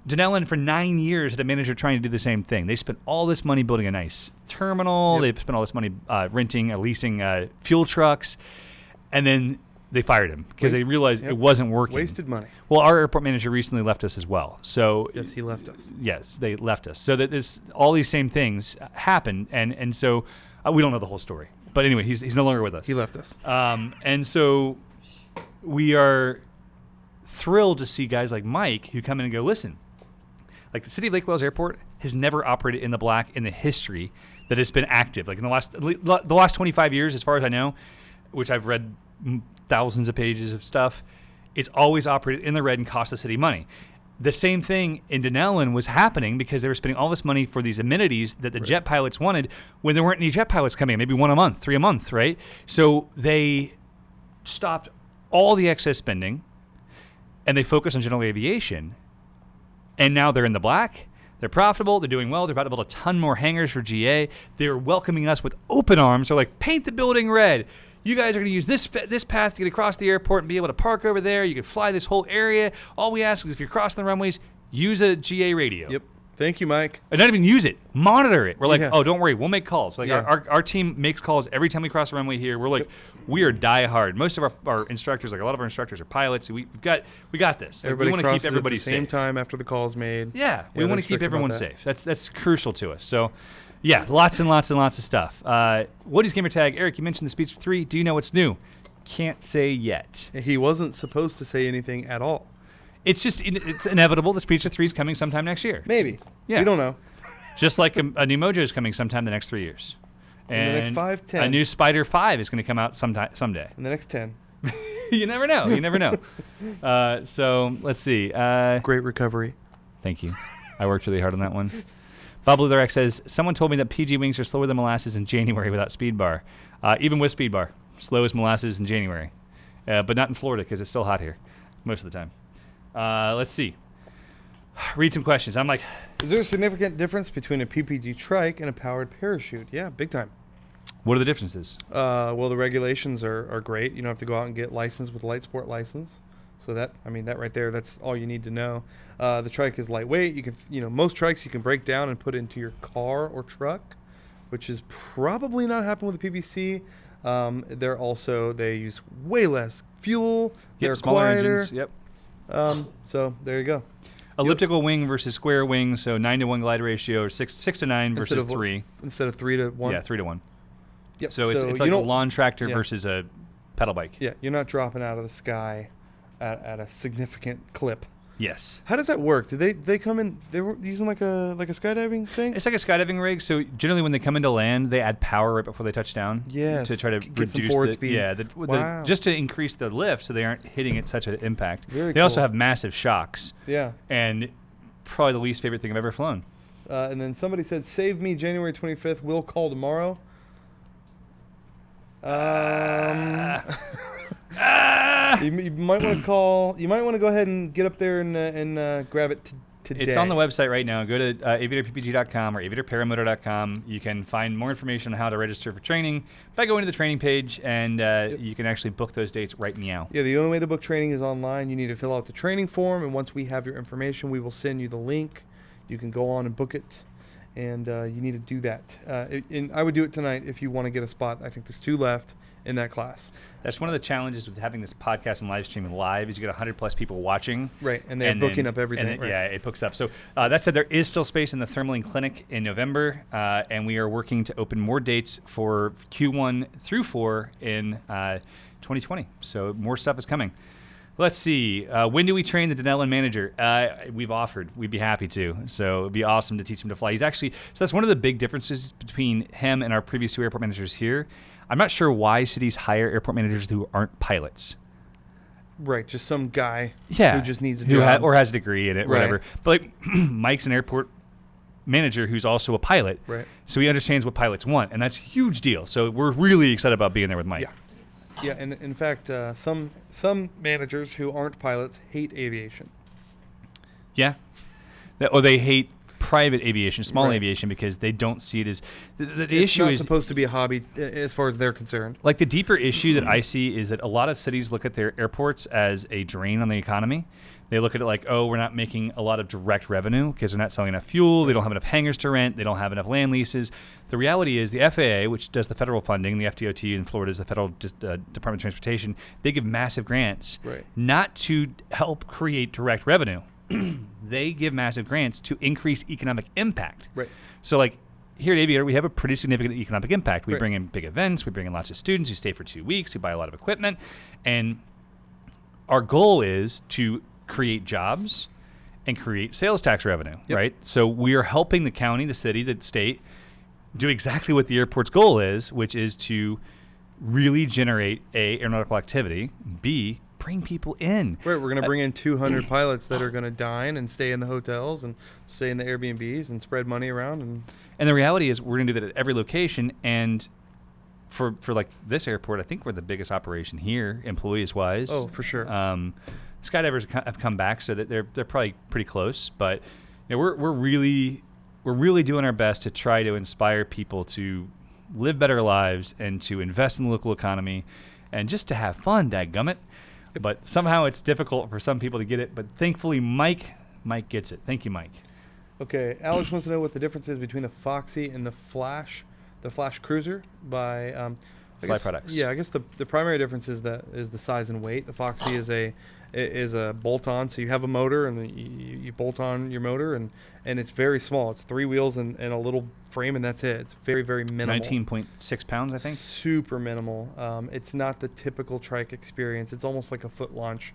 Denellen for 9 years had a manager trying to do the same thing. They spent all this money building a nice terminal. They spent all this money renting or leasing fuel trucks, and then they fired him because they realized it wasn't working. Wasted money. Well, our airport manager recently left us as well. So yes, he left us. Yes, they left us. So that all these same things happened, and so we don't know the whole story. But anyway, he's no longer with us. He left us. And so we are thrilled to see guys like Mike who come in and go, listen, like the city of Lake Wales Airport has never operated in the black in the history that it's been active. Like in the last 25 years, as far as I know, which I've read thousands of pages of stuff, it's always operated in the red and cost the city money. The same thing in Denellen was happening because they were spending all this money for these amenities that the jet pilots wanted when there weren't any jet pilots coming in, maybe one a month, 3 a month, right? So they stopped all the excess spending and they focused on general aviation. And now they're in the black. They're profitable. They're doing well. They're about to build a ton more hangars for GA. They're welcoming us with open arms. They're like, paint the building red. You guys are going to use this path to get across the airport and be able to park over there. You can fly this whole area. All we ask is if you're crossing the runways, use a GA radio. Yep. Thank you, Mike. And not even use it. Monitor it. We're like, oh, don't worry. We'll make calls. Like our team makes calls every time we cross the runway here. We're like, we are diehard. Most of our instructors, like a lot of our instructors are pilots. We got this. Like, we want to keep everybody safe. At the same time after the call's made. Yeah, we want to keep everyone safe. That's crucial to us. So, yeah, lots and lots and lots of stuff. Woody's gamer tag. Eric, you mentioned the Speedster 3. Do you know what's new? Can't say yet. He wasn't supposed to say anything at all. It's inevitable. The Speedster 3 is coming sometime next year. Maybe. Yeah. We don't know. Just like a new Mojo is coming sometime the next 3 years. And the next 5, 10. A new Spider 5 is going to come out someday. In the next 10. You never know. So let's see. Great recovery. Thank you. I worked really hard on that one. Bob Lutherx says, someone told me that PG wings are slower than molasses in January without speed bar. Even with speed bar. Slow as molasses in January. But not in Florida because it's still hot here most of the time. Let's see. Read some questions. I'm like, is there a significant difference between a PPG trike and a powered parachute? Yeah, big time. What are the differences? Well, the regulations are great. You don't have to go out and get licensed with a light sport license. So that right there, that's all you need to know. The trike is lightweight. You can, most trikes you can break down and put into your car or truck, which is probably not happening with the PPC. They use way less fuel. They're quieter. Engines. Yep. So there you go. Elliptical wing versus square wing, so 9-to-1 glide ratio, or 6 to 9 versus 3. Instead of 3 to 1. Yeah, 3 to 1. Yep. So it's like a lawn tractor versus a pedal bike. Yeah, you're not dropping out of the sky at a significant clip. Yes. How does that work? Did they come in? They were using like a skydiving thing. It's like a skydiving rig. So generally, when they come into land, they add power right before they touch down. Yes. To try to get some reduce forward the speed. Yeah. Wow. Just to increase the lift, so they aren't hitting at such an impact. Very They also have massive shocks. Yeah. And probably the least favorite thing I've ever flown. And then somebody said, "Save me, January 25th. We'll call tomorrow." You might want to call. You might want to go ahead and get up there and grab it today. It's on the website right now. Go to aviatorppg.com or aviatorparamotor.com. You can find more information on how to register for training by going to the training page, and you can actually book those dates right now. Yeah, the only way to book training is online. You need to fill out the training form, and once we have your information, we will send you the link. You can go on and book it, and you need to do that. And I would do it tonight if you want to get a spot. I think there's 2 left in that class. That's one of the challenges with having this podcast and live streaming live is you get 100+ people watching. Right, and they're booking up everything. And right. Yeah, it books up. So that said, there is still space in the Thermaling Clinic in November, and we are working to open more dates for Q1 through 4 in 2020. So more stuff is coming. Let's see. When do we train the Denellen manager? We've offered. We'd be happy to. So it'd be awesome to teach him to fly. So that's one of the big differences between him and our previous 2 airport managers here. I'm not sure why cities hire airport managers who aren't pilots. Right, just some guy who just needs a who job. or has a degree in it, Right. whatever. But like Mike's an airport manager who's also a pilot. Right. So he understands what pilots want, and that's a huge deal. So we're really excited about being there with Mike. Yeah. Yeah, and in fact, some managers who aren't pilots hate aviation. Yeah. Or they hate private aviation, small Right. aviation, because they don't see it as the It's issue not is supposed to be a hobby as far as they're concerned. like the deeper issue that I see is that a lot of cities look at their airports as a drain on the economy. They look at it like, oh, we're not making a lot of direct revenue because they're not selling enough fuel. They don't have enough hangars to rent. They don't have enough land leases. The reality is the FAA, which does the federal funding, the FDOT in Florida is the Federal Department of Transportation, they give massive grants Right. not to help create direct revenue. They give massive grants to increase economic impact. Right. So like here at Aviator, we have a pretty significant economic impact. We Right. bring in big events. We bring in lots of students who stay for 2 weeks, who buy a lot of equipment. And our goal is to create jobs and create sales tax revenue, Yep. right? So we are helping the county, the city, the state do exactly what the airport's goal is, which is to really generate A, aeronautical activity, B, bring people in. Right, we're going to bring in 200 pilots that are going to dine and stay in the hotels and stay in the Airbnbs and spread money around. And the reality is we're going to do that at every location. And for like this airport, I think we're the biggest operation here, employees-wise. Oh, for sure. Skydivers have come back, so that they're probably pretty close. But you know, we're really doing our best to try to inspire people to live better lives and to invest in the local economy and just to have fun, dadgummit. But somehow it's difficult for some people to get it. But thankfully, Mike gets it. Thank you, Mike. Okay, Alex wants to know what the difference is between the Foxy and the Flash Cruiser by Fly Products. Yeah, I guess the primary difference is the size and weight. The Foxy is a bolt-on, so you have a motor and you bolt on your motor and it's very small. It's 3 wheels and a little frame and that's it. It's very, very minimal. 19.6 pounds, I think. Super minimal. It's not the typical trike experience. It's almost like a foot launch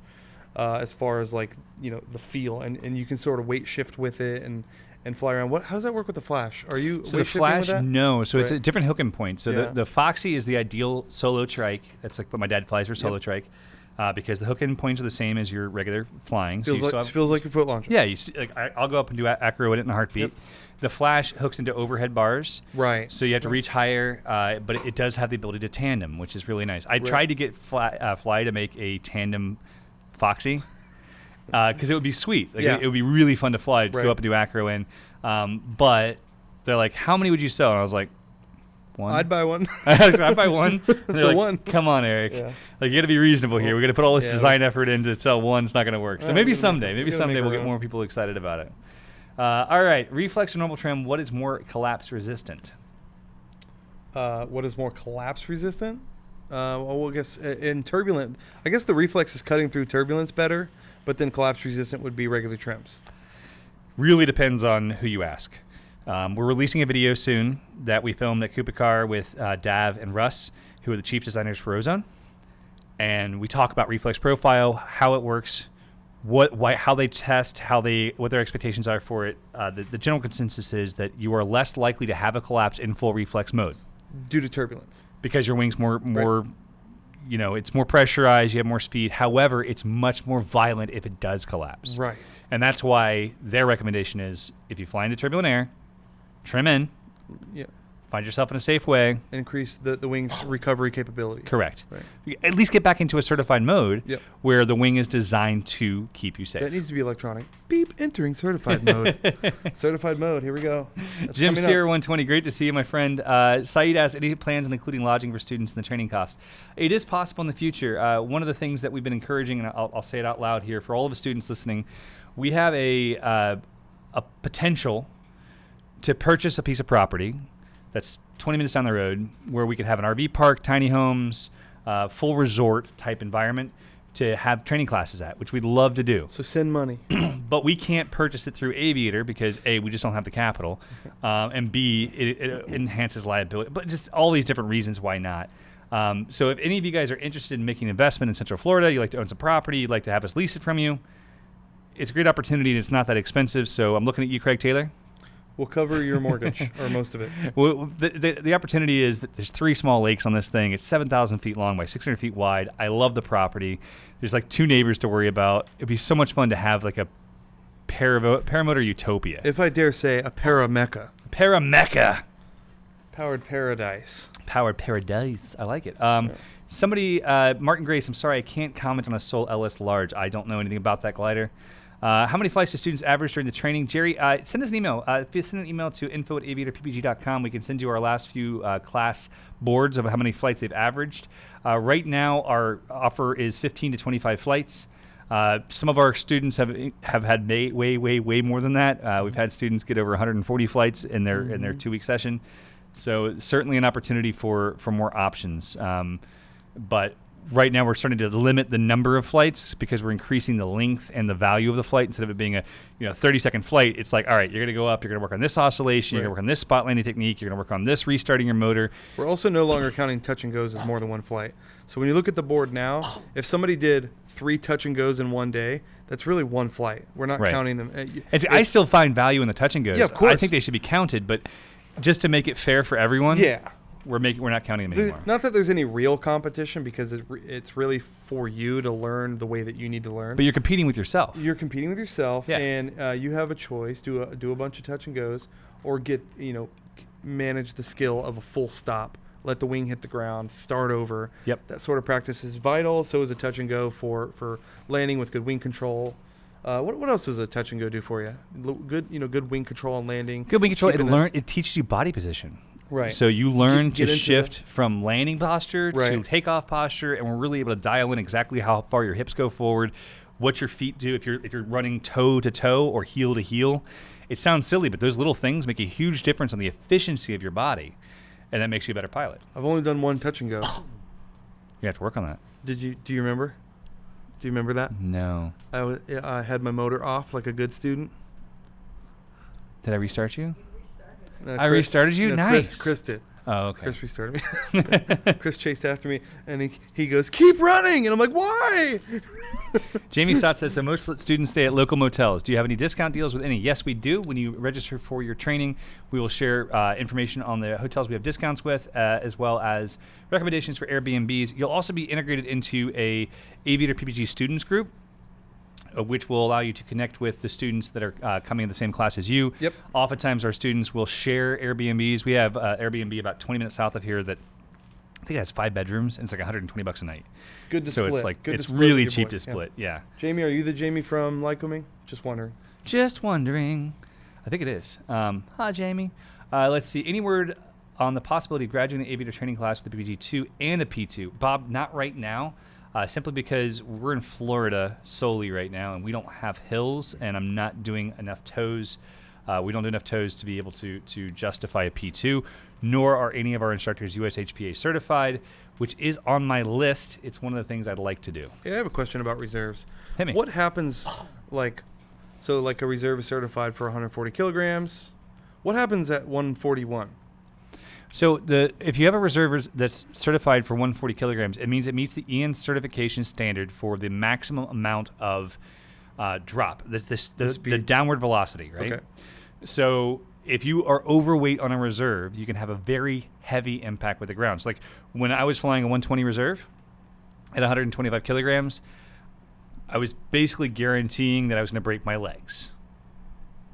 as far as like, the feel and you can sort of weight shift with it and fly around. How does that work with the Flash? Are you So weight the shifting Flash, with that? no. So it's Right. a different hooking point. So Yeah. the Foxy is the ideal solo trike. That's like what my dad flies for solo Yep. trike, because the hooking points are the same as your regular flying. So Feels you like, still have- feels like your foot launcher. yeah. You see, like I'll go up and do acro with it in a heartbeat. Yep. The Flash hooks into overhead bars. Right. So you have to reach higher, but it does have the ability to tandem, which is really nice. I tried to get Fly to make a tandem Foxy because it would be sweet. Like Yeah. it would be really fun to fly, to Right. go up and do acro in. But they're like, how many would you sell? And I was like, one. I'd buy one. I'd buy one. And they're a like, one. Come on, Eric. Yeah. Like you got to be reasonable here. We're going to put all this Yeah. design effort in to sell one. It's not going to work. So We're maybe gonna someday. make- Maybe we're gonna someday make we'll our get own. more people excited about it. All right. Reflex or normal trim, what is more collapse resistant? What is more collapse resistant? Well, I guess in turbulent, I guess the reflex is cutting through turbulence better, but then collapse resistant would be regular trims. Really depends on who you ask. We're releasing a video soon that we filmed at Kupikar with Dav and Russ, who are the chief designers for Ozone. And we talk about reflex profile, how it works, how they test, what their expectations are for it. The general consensus is that you are less likely to have a collapse in full reflex mode Due to turbulence. because your wing's more it's more pressurized, you have more speed. However, it's much more violent if it does collapse. Right. And that's why their recommendation is if you fly into turbulent air, trim in, Yeah. find yourself in a safe way. Increase the wing's recovery capability. Correct. Right. At least get back into a certified mode Yep. where the wing is designed to keep you safe. That needs to be electronic. Beep, entering certified mode. Certified mode, here we go. That's Jim coming up. Sierra 120, great to see you, my friend. Saeed asks, any plans on including lodging for students in the training cost? It is possible in the future. One of the things that we've been encouraging, and I'll say it out loud here for all of the students listening, we have a potential to purchase a piece of property that's 20 minutes down the road where we could have an RV park, tiny homes, full resort type environment to have training classes at, which we'd love to do. So send money. But we can't purchase it through Aviator because A, we just don't have the capital, and B, it enhances liability. But just all these different reasons why not. So if any of you guys are interested in making an investment in Central Florida, you like to own some property, you'd like to have us lease it from you, it's a great opportunity and it's not that expensive. So I'm looking at you, Craig Taylor. We'll cover your mortgage or most of it. Well, the opportunity is that there's 3 small lakes on this thing. It's 7,000 feet long by 600 feet wide. I love the property. There's like 2 neighbors to worry about. It'd be so much fun to have like a paramotor utopia. If I dare say, a paramecca. Paramecca. Powered paradise. Powered paradise. I like it. Somebody, Martin Grace, I'm sorry, I can't comment on a Sol LS Large. I don't know anything about that glider. How many flights do students average during the training? Jerry, send us an email. If you send an email to info@aviatorppg.com, we can send you our last few class boards of how many flights they've averaged. Right now, our offer is 15 to 25 flights. Some of our students have had way more than that. We've had students get over 140 flights in their 2-week session. So certainly an opportunity for more options. But right now we're starting to limit the number of flights because we're increasing the length and the value of the flight. Instead of it being a 30-second flight, it's like, all right, you're going to go up, you're going to work on this oscillation, you're going to work on this spot landing technique, you're going to work on this restarting your motor. We're also no longer counting touch and goes as more than one flight. So when you look at the board now, if somebody did 3 touch and goes in one day, that's really one flight. We're not counting them. I still find value in the touch and goes. Yeah, of course. I think they should be counted, but just to make it fair for everyone. Yeah. We're not counting them anymore. Not that there's any real competition because it's really for you to learn the way that you need to learn. But you're competing with yourself. You're competing with yourself, Yeah. and you have a choice: do a bunch of touch and goes, or manage the skill of a full stop. Let the wing hit the ground, start over. Yep. That sort of practice is vital. So is a touch and go for landing with good wing control. What else does a touch and go do for you? Good wing control on landing. Good wing control. It teaches you body position. Right. So you learn Get to into shift from landing posture to Right. takeoff posture, and we're really able to dial in exactly how far your hips go forward, what your feet do if you're running toe to toe or heel to heel. It sounds silly, but those little things make a huge difference on the efficiency of your body, and that makes you a better pilot. I've only done one touch and go. You have to work on that. Do you remember? Do you remember that? No. I had my motor off like a good student. Did I restart you? Restarted. I restarted you? No, Nice. Chris did. Oh, okay. Chris restarted me. Chris chased after me, and he goes, "Keep running!" And I'm like, "Why?" Jamie Stott says, so most students stay at local motels. Do you have any discount deals with any? Yes, we do. When you register for your training, we will share information on the hotels we have discounts with, as well as recommendations for Airbnbs. You'll also be integrated into a Aviator PPG students group, which will allow you to connect with the students that are coming in the same class as you. Yep. Oftentimes, our students will share Airbnbs. We have Airbnb about 20 minutes south of here that I think it has 5 bedrooms, and it's like $120 a night. Good to so split. it's like Good to it's split really with your cheap boys. to split. Yeah. Jamie, are you the Jamie from Lycoming? Just wondering. Just wondering. I think it is. Hi, Jamie. Let's see. Any word on the possibility of graduating the Aviator training class with the PPG2 and a P2? Bob, not right now. Simply because we're in Florida solely right now, and we don't have hills, and I'm not doing enough toes. We don't do enough toes to be able to justify a P2, nor are any of our instructors USHPA certified, which is on my list. It's one of the things I'd like to do. Yeah, I have a question about reserves. Hit me. What happens, like a reserve is certified for 140 kilograms. What happens at 141? So if you have a reserve that's certified for 140 kilograms, it means it meets the EN certification standard for the maximum amount of drop, the downward velocity, right? Okay. So if you are overweight on a reserve, you can have a very heavy impact with the ground. So like when I was flying a 120 reserve at 125 kilograms, I was basically guaranteeing that I was going to break my legs,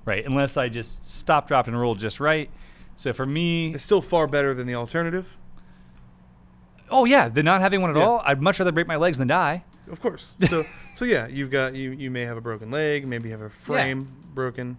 right? Unless I just stopped, dropped, and rolled just right. So for me, It's still far better than the alternative. oh yeah, the not having one at Yeah. all, I'd much rather break my legs than die. Of course. So yeah, you may have a broken leg, maybe have a frame broken.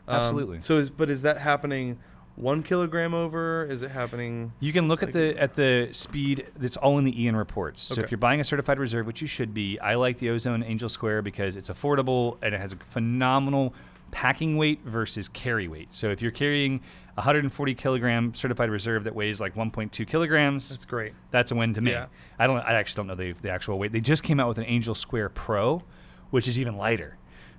Absolutely. But is that happening 1 kilogram over? Is it happening? You can look at the speed that's all in the EN reports. So if Okay. you're buying a certified reserve, which you should be, I like the Ozone Angel Square because it's affordable and it has a phenomenal packing weight versus carry weight. So if you're carrying 140 kilogram certified reserve that weighs like 1.2 kilograms, That's great. that's a win to me. Yeah. I actually don't know the actual weight. They just came out with an Angel Square Pro, which is even lighter.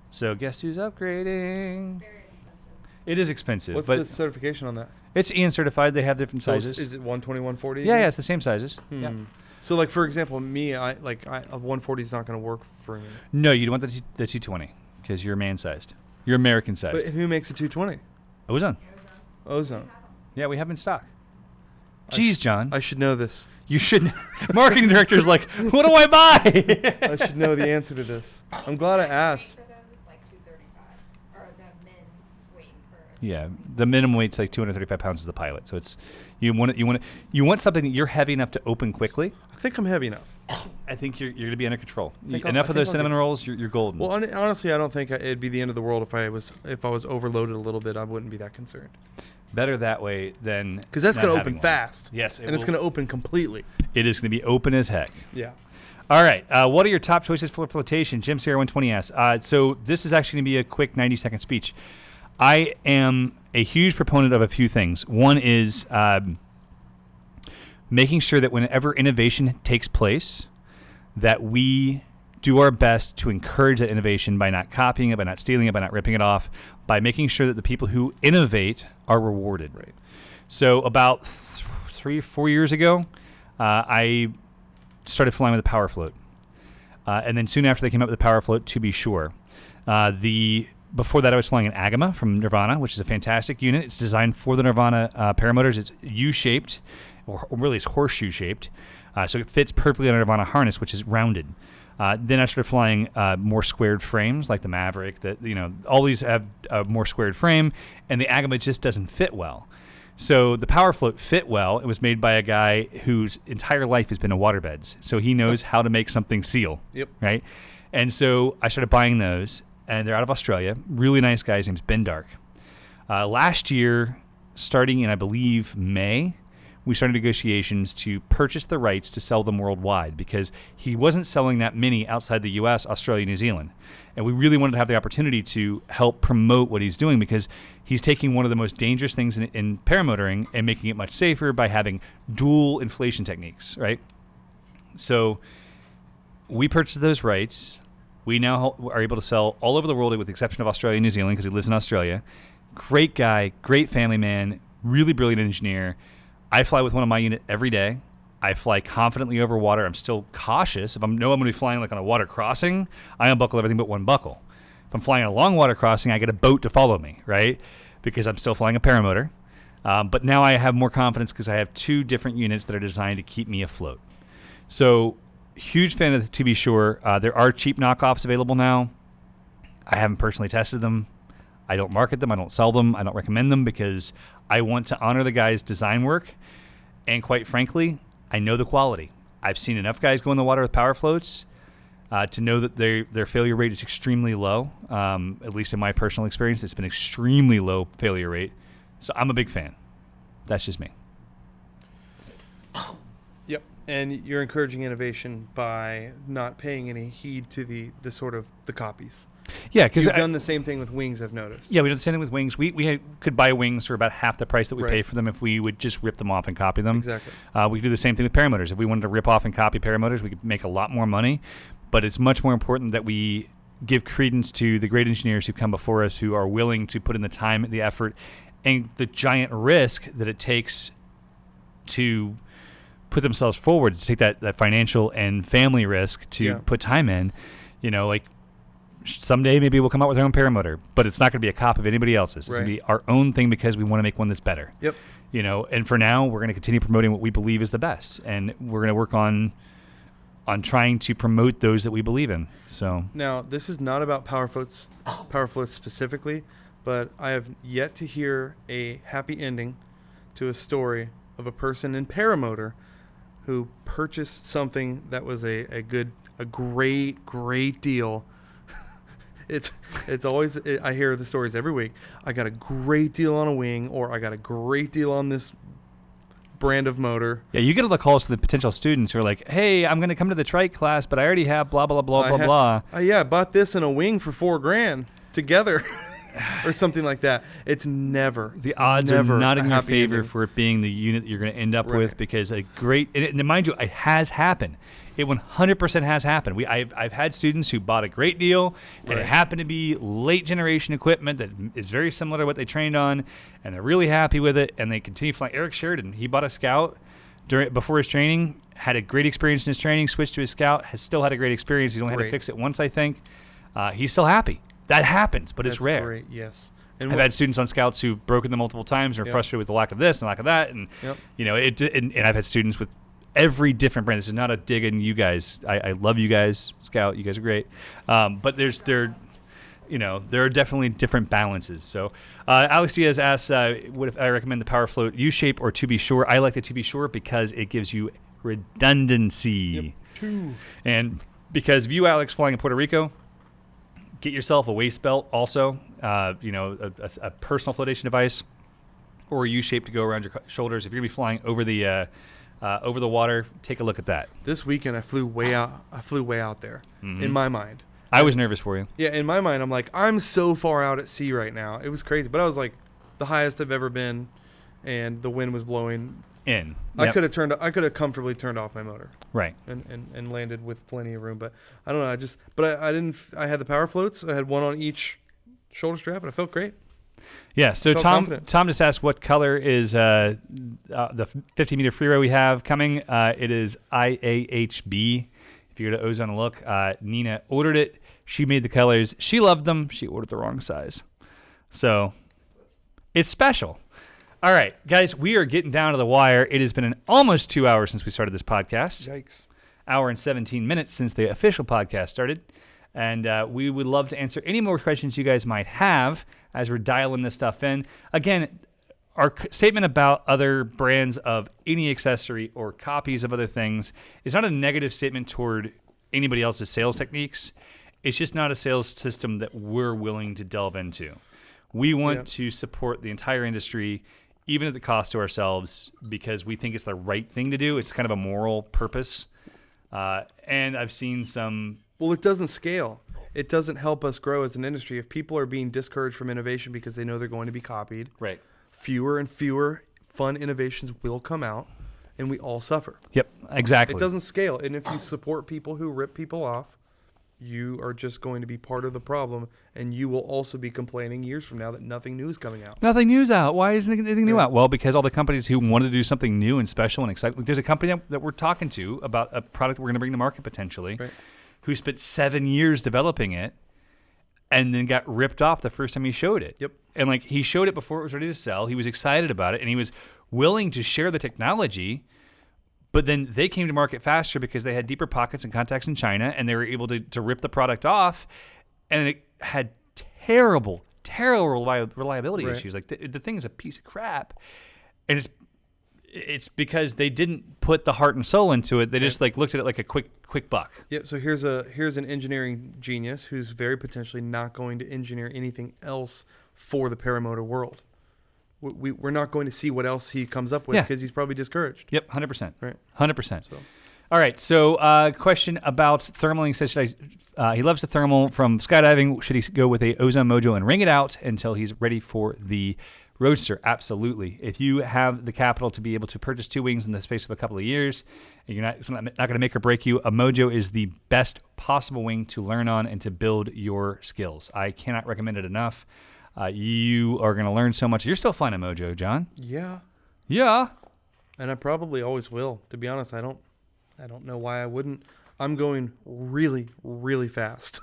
So guess who's upgrading? Very expensive. It is expensive, What's but the certification on that? it's Ian certified. They have different So sizes. is it 120, 140? Yeah, it's the same sizes. Yeah. So, like, for example, me, a 140 is not going to work for me. No, you don't want the 220 because you're man-sized. You're American-sized. But who makes a 220? Ozone. Ozone. Yeah, we have them in stock. Jeez, John. I should know this. You should. Marketing director's like, what do I buy? I should know the answer to this. I'm glad I asked. For those is like 235, or the min weight for. Yeah, the minimum weight's like 235 pounds as the pilot. So it's you want something that you're heavy enough to open quickly. I think I'm heavy enough. I think you're going to be under control. think Enough I of those think I'll cinnamon get- rolls, you're golden. Well, honestly, I don't think it'd be the end of the world if I was overloaded a little bit. I wouldn't be that concerned. Better that way than Because that's not going to having open one. fast. Yes, And it's going to open completely. It is going to be open as heck. Yeah. All right. What are your top choices for flotation? Jim Sierra 120 asks. So this is actually going to be a quick 90-second speech. I am a huge proponent of a few things. One is making sure that whenever innovation takes place, that we do our best to encourage that innovation by not copying it, by not stealing it, by not ripping it off, by making sure that the people who innovate are rewarded. Right. So about 3 or 4 years ago, I started flying with a power float. And then soon after they came out with the power float, to be sure. Before that, I was flying an Agama from Nirvana, which is a fantastic unit. It's designed for the Nirvana paramotors. It's U-shaped, or really it's horseshoe-shaped. So it fits perfectly on a Nirvana harness, which is rounded. Then I started flying more squared frames, like the Maverick. All these have a more squared frame, and the Agama just doesn't fit well. So the power float fit well. It was made by a guy whose entire life has been in waterbeds, so he knows how to make something seal. Yep. Right. And so I started buying those, and they're out of Australia. Really nice guy. His name's Ben Dark. Last year, starting in I believe May, we started negotiations to purchase the rights to sell them worldwide because he wasn't selling that many outside the U.S., Australia, New Zealand. And we really wanted to have the opportunity to help promote what he's doing because he's taking one of the most dangerous things in paramotoring and making it much safer by having dual inflation techniques, right? So we purchased those rights. We now are able to sell all over the world with the exception of Australia and New Zealand because he lives in Australia. Great guy, great family man, really brilliant engineer. I fly with one of my unit every day. I fly confidently over water. I'm still cautious. If I know I'm going to be flying like on a water crossing, I unbuckle everything but one buckle. If I'm flying a long water crossing, I get a boat to follow me, right? Because I'm still flying a paramotor. But now I have more confidence because I have 2 different units that are designed to keep me afloat. So huge fan of the To Be Sure. There are cheap knockoffs available now. I haven't personally tested them. I don't market them. I don't sell them. I don't recommend them because I want to honor the guy's design work. And quite frankly, I know the quality. I've seen enough guys go in the water with power floats to know that their failure rate is extremely low. At least in my personal experience, it's been extremely low failure rate. So I'm a big fan. That's just me. Yep. And you're encouraging innovation by not paying any heed to the sort of the copies. Yeah, because You've done the same thing with wings, I've noticed. Yeah, we did the same thing with wings. We could buy wings for about half the price that we Right. pay for them if we would just rip them off and copy them. Exactly. We could do the same thing with paramotors. If we wanted to rip off and copy paramotors, we could make a lot more money. But it's much more important that we give credence to the great engineers who come before us who are willing to put in the time, the effort, and the giant risk that it takes to put themselves forward, to take that financial and family risk to put time in. Like someday maybe we'll come out with our own paramotor, but it's not going to be a copy of anybody else's. It's going to be our own thing because we want to make one that's better. Yep. And for now, we're going to continue promoting what we believe is the best, and we're going to work on trying to promote those that we believe in. So Now, this is not about power floats specifically, but I have yet to hear a happy ending to a story of a person in paramotor who purchased something that was a great deal. It's always, I hear the stories every week. I got a great deal on a wing, or I got a great deal on this brand of motor. yeah, you get all the calls to the potential students who are like, "Hey, I'm going to come to the trike class, but I already have blah blah blah blah blah." I bought this and a wing for $4,000 together. or something like that. It's never. The odds never are not a in your happy favor ending. for it being the unit that you're going to end up Right. with, because and mind you, it has happened. It 100% has happened. I've had students who bought a great deal, and Right. it happened to be late generation equipment that is very similar to what they trained on, and they're really happy with it, and they continue flying. Eric Sheridan, he bought a Scout before his training, had a great experience in his training, switched to his Scout, has still had a great experience. He's only had to Great. fix it once, I think. He's still happy. That happens, but it's That's rare. Great. Yes. And I've had students on Scouts who've broken them multiple times and are Yep. frustrated with the lack of this and lack of that, and Yep. and I've had students with every different brand. This is not a dig in you guys. I love you guys, Scout. You guys are great, but there are definitely different balances. So Alex Diaz asks, what if I recommend the Power Float U-shape or To Be Sure? I like the To Be Sure because it gives you redundancy. Two. And because of you, Alex, flying in Puerto Rico, get yourself a waist belt also, a personal flotation device or a U-shape to go around your shoulders. If you're going to be flying over the water, take a look at that. This weekend I flew way out. There in my mind. I was nervous for you. Yeah, in my mind I'm like, I'm so far out at sea right now. It was crazy, but I was like the highest I've ever been, and the wind was blowing. In. I Yep. could have comfortably turned off my motor. Right. And landed with plenty of room, but I don't know. I didn't. I had the power floats. I had one on each shoulder strap, and I felt great. Yeah. So Felt Tom confident. just asked what color is the 50-meter free row we have coming. It is IAHB. If you go to Ozone and look, Nina ordered it. She made the colors. She loved them. She ordered the wrong size. So it's special. All right, guys, we are getting down to the wire. It has been almost 2 hours since we started this podcast. Yikes. Hour and 17 minutes since the official podcast started. And we would love to answer any more questions you guys might have as we're dialing this stuff in. Again, our statement about other brands of any accessory or copies of other things is not a negative statement toward anybody else's sales techniques. It's just not a sales system that we're willing to delve into. We want to support the entire industry, even at the cost to ourselves, because we think it's the right thing to do. It's kind of a moral purpose. And I've seen some... Well, it doesn't scale. It doesn't help us grow as an industry. If people are being discouraged from innovation because they know they're going to be copied, Right. fewer and fewer fun innovations will come out, and we all suffer. Yep, exactly. It doesn't scale. And if you support people who rip people off, you are just going to be part of the problem, and you will also be complaining years from now that nothing new is coming out. Nothing new's out. Why isn't anything new Right. out? Well, because all the companies who wanted to do something new and special and exciting. There's a company that we're talking to about a product we're going to bring to market potentially, Right. who spent 7 years developing it and then got ripped off the first time he showed it. Yep. And like he showed it before it was ready to sell. He was excited about it and he was willing to share the technology. But then they came to market faster because they had deeper pockets and contacts in China, and they were able to rip the product off, and it had terrible reliability Right. issues. Like the thing is a piece of crap, and it's because they didn't put the heart and soul into it. They just like looked at it like a quick buck. Yep. So here's an engineering genius who's very potentially not going to engineer anything else for the paramotor world. We're not going to see what else he comes up with Yeah. because he's probably discouraged. Yep, 100%. Right. 100%. So All right, so question about thermaling. Says he loves the thermal from skydiving. Should he go with a Ozone Mojo and ring it out until he's ready for the Roadster? Absolutely. If you have the capital to be able to purchase two wings in the space of a couple of years, and it's not going to make or break you, a Mojo is the best possible wing to learn on and to build your skills. I cannot recommend it enough. You are going to learn so much. You're still flying a Mojo, John. yeah, Yeah. and I probably always will. To be honest, I don't know why I wouldn't. I'm going really, really fast.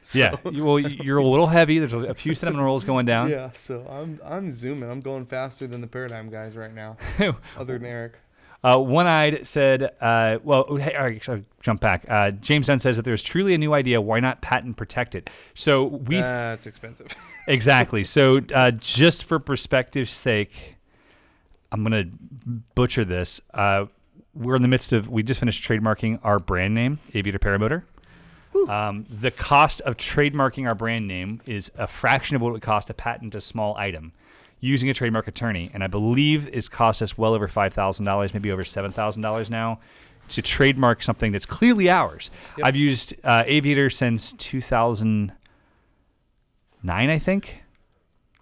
So, Yeah. Well, you're a little heavy. There's a few cinnamon rolls going down. Yeah, so I'm zooming. I'm going faster than the Paradigm guys right now, other than Eric. One-Eyed said, hey, all right, so jump back. James Dunn says, if there's truly a new idea, why not patent protect it? So That's expensive. Exactly. So just for perspective's sake, I'm going to butcher this. We're in the midst of, we just finished trademarking our brand name, Aviator Paramotor. The cost of trademarking our brand name is a fraction of what it would cost to patent a small item using a trademark attorney. And I believe it's cost us well over $5,000, maybe over $7,000 now, to trademark something that's clearly ours. Yep. I've used Aviator since 2009, I think.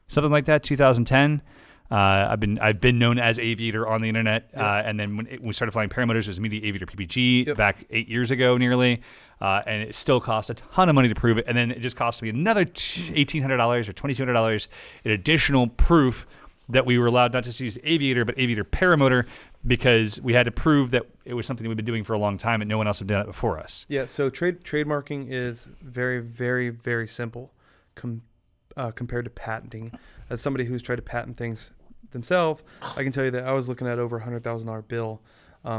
something like that, 2010. I've been known as Aviator on the internet, and then when we started flying paramotors, it was immediately Aviator PPG back 8 years ago, nearly, and it still cost a ton of money to prove it, and then it just cost me another $1,800 or $2,200 in additional proof that we were allowed not just to use Aviator, but Aviator paramotor, because we had to prove that it was something we've been doing for a long time and no one else had done it before us. Yeah, so trademarking is very, very, very simple compared to patenting. As somebody who's tried to patent things themselves, I can tell you that I was looking at over $100,000 bill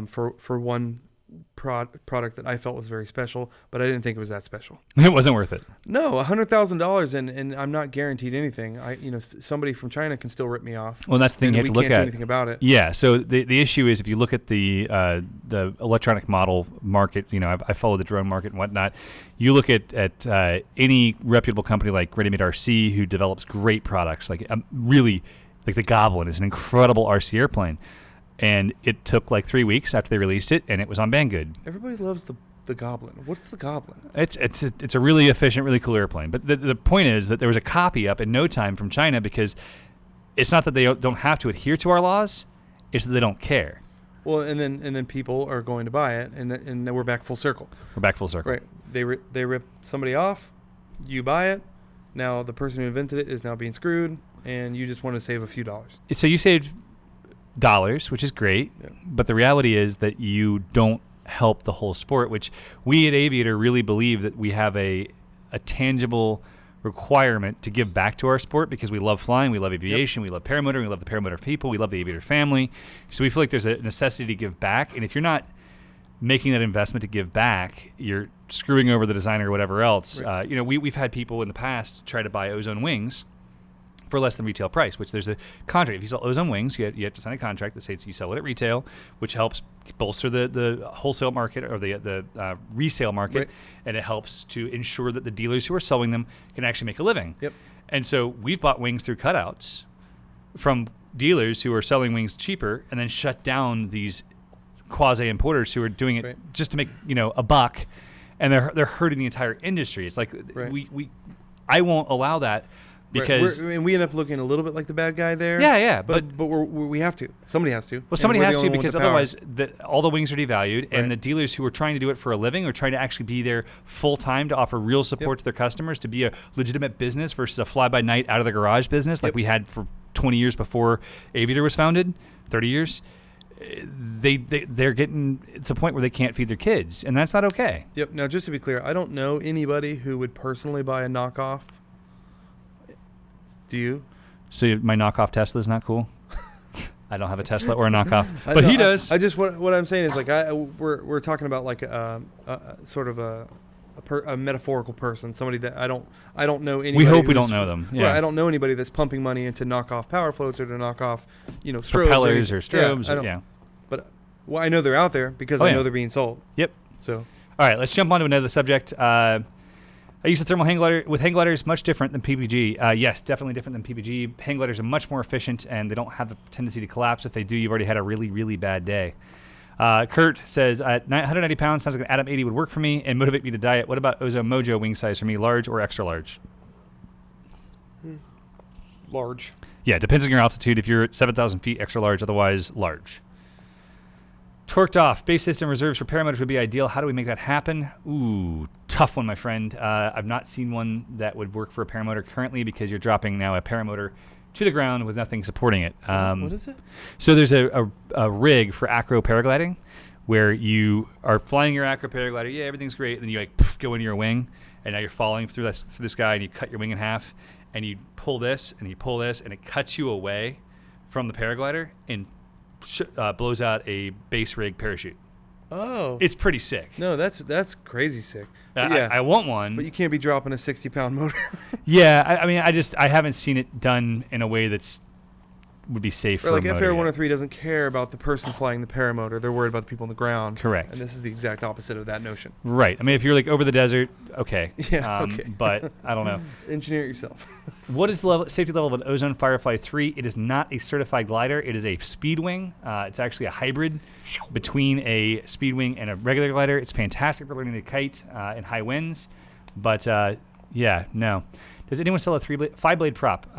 for one product that I felt was very special, but I didn't think it was that special. It wasn't worth it. No, $100,000, and I'm not guaranteed anything. Somebody from China can still rip me off. Well, that's the thing you have to look at. We can't do anything about it. Yeah. So the issue is, if you look at the electronic model market, I follow the drone market and whatnot. You look at any reputable company like Ready-Made RC, who develops great products, like really, like the Goblin is an incredible RC airplane. And it took like 3 weeks after they released it, and it was on Banggood. Everybody loves the Goblin. What's the Goblin? It's a really efficient, really cool airplane. But the point is that there was a copy up in no time from China, because it's not that they don't have to adhere to our laws; it's that they don't care. Well, and then people are going to buy it, and then we're back full circle. We're back full circle. Right. They rip somebody off, you buy it. Now the person who invented it is now being screwed, and you just want to save a few dollars. So you saved dollars, which is great, but the reality is that you don't help the whole sport, which we at Aviator really believe that we have a tangible requirement to give back to our sport, because we love flying, we love aviation, we love paramotor, we love the paramotor people, we love the Aviator family. So we feel like there's a necessity to give back, and if you're not making that investment to give back, you're screwing over the designer or whatever else. Right. We've had people in the past try to buy Ozone wings for less than retail price, which there's a contract. If you sell Ozone wings, you have to sign a contract that says you sell it at retail, which helps bolster the wholesale market or the resale market, right. And it helps to ensure that the dealers who are selling them can actually make a living. Yep. And so we've bought wings through cutouts from dealers who are selling wings cheaper, and then shut down these quasi importers who are doing it right. just to make a buck, and they're hurting the entire industry. It's like right. I won't allow that. Because we end up looking a little bit like the bad guy there. Yeah. But we have to. Somebody has to. Well, somebody has to, because otherwise all the wings are devalued, and the dealers who are trying to do it for a living, or trying to actually be there full time to offer real support to their customers, to be a legitimate business versus a fly by night out of the garage business like we had for 20 years before Aviator was founded, 30 years. They're getting to the point where they can't feed their kids, and that's not okay. Yep. Now, just to be clear, I don't know anybody who would personally buy a knockoff. Do you? So my knockoff Tesla is not cool? I don't have a Tesla or a knockoff, but he does. I just what I'm saying is, like, we're talking about like a sort of a metaphorical person, somebody that I don't know anybody. We hope we don't know them. Yeah. Right, I don't know anybody that's pumping money into knockoff power floats or to knock off strobes propellers or strobes. Yeah, but I know they're out there because I know they're being sold. Yep. So all right, let's jump on to another subject. I use a thermal hang glider. With hang gliders, much different than PPG. Yes, definitely different than PPG. Hang gliders are much more efficient, and they don't have a tendency to collapse. If they do, you've already had a really, really bad day. Kurt says, 190 pounds, sounds like an Atom 80 would work for me and motivate me to diet. What about Ozone Mojo wing size for me, large or extra large? Large. Yeah, depends on your altitude. If you're at 7,000 feet, extra large. Otherwise, large. Torqued off. Base system reserves for paramotors would be ideal. How do we make that happen? Ooh, tough one, my friend. I've not seen one that would work for a paramotor currently, because you're dropping now a paramotor to the ground with nothing supporting it. What is it? So there's a rig for acro paragliding where you are flying your acro paraglider. Yeah, everything's great. And then you go into your wing, and now you're falling through the sky, and you cut your wing in half, and you pull this, and you pull this, and it cuts you away from the paraglider and blows out a base rig parachute. Oh, it's pretty sick. No, that's crazy sick. I want one, but you can't be dropping a 60-pound motor. Yeah, I mean, I haven't seen it done in a way that's would be safe for like a motor. FAR 103 doesn't care about the person flying the paramotor. They're worried about the people on the ground. Correct. And this is the exact opposite of that notion. Right. I mean, if you're like over the desert, okay. Yeah, okay. But I don't know. Engineer it yourself. What is the safety level of an Ozone Firefly 3? It is not a certified glider. It is a speedwing. It's actually a hybrid between a speedwing and a regular glider. It's fantastic for learning to kite in high winds. But, yeah, no. Does anyone sell a 5-blade prop?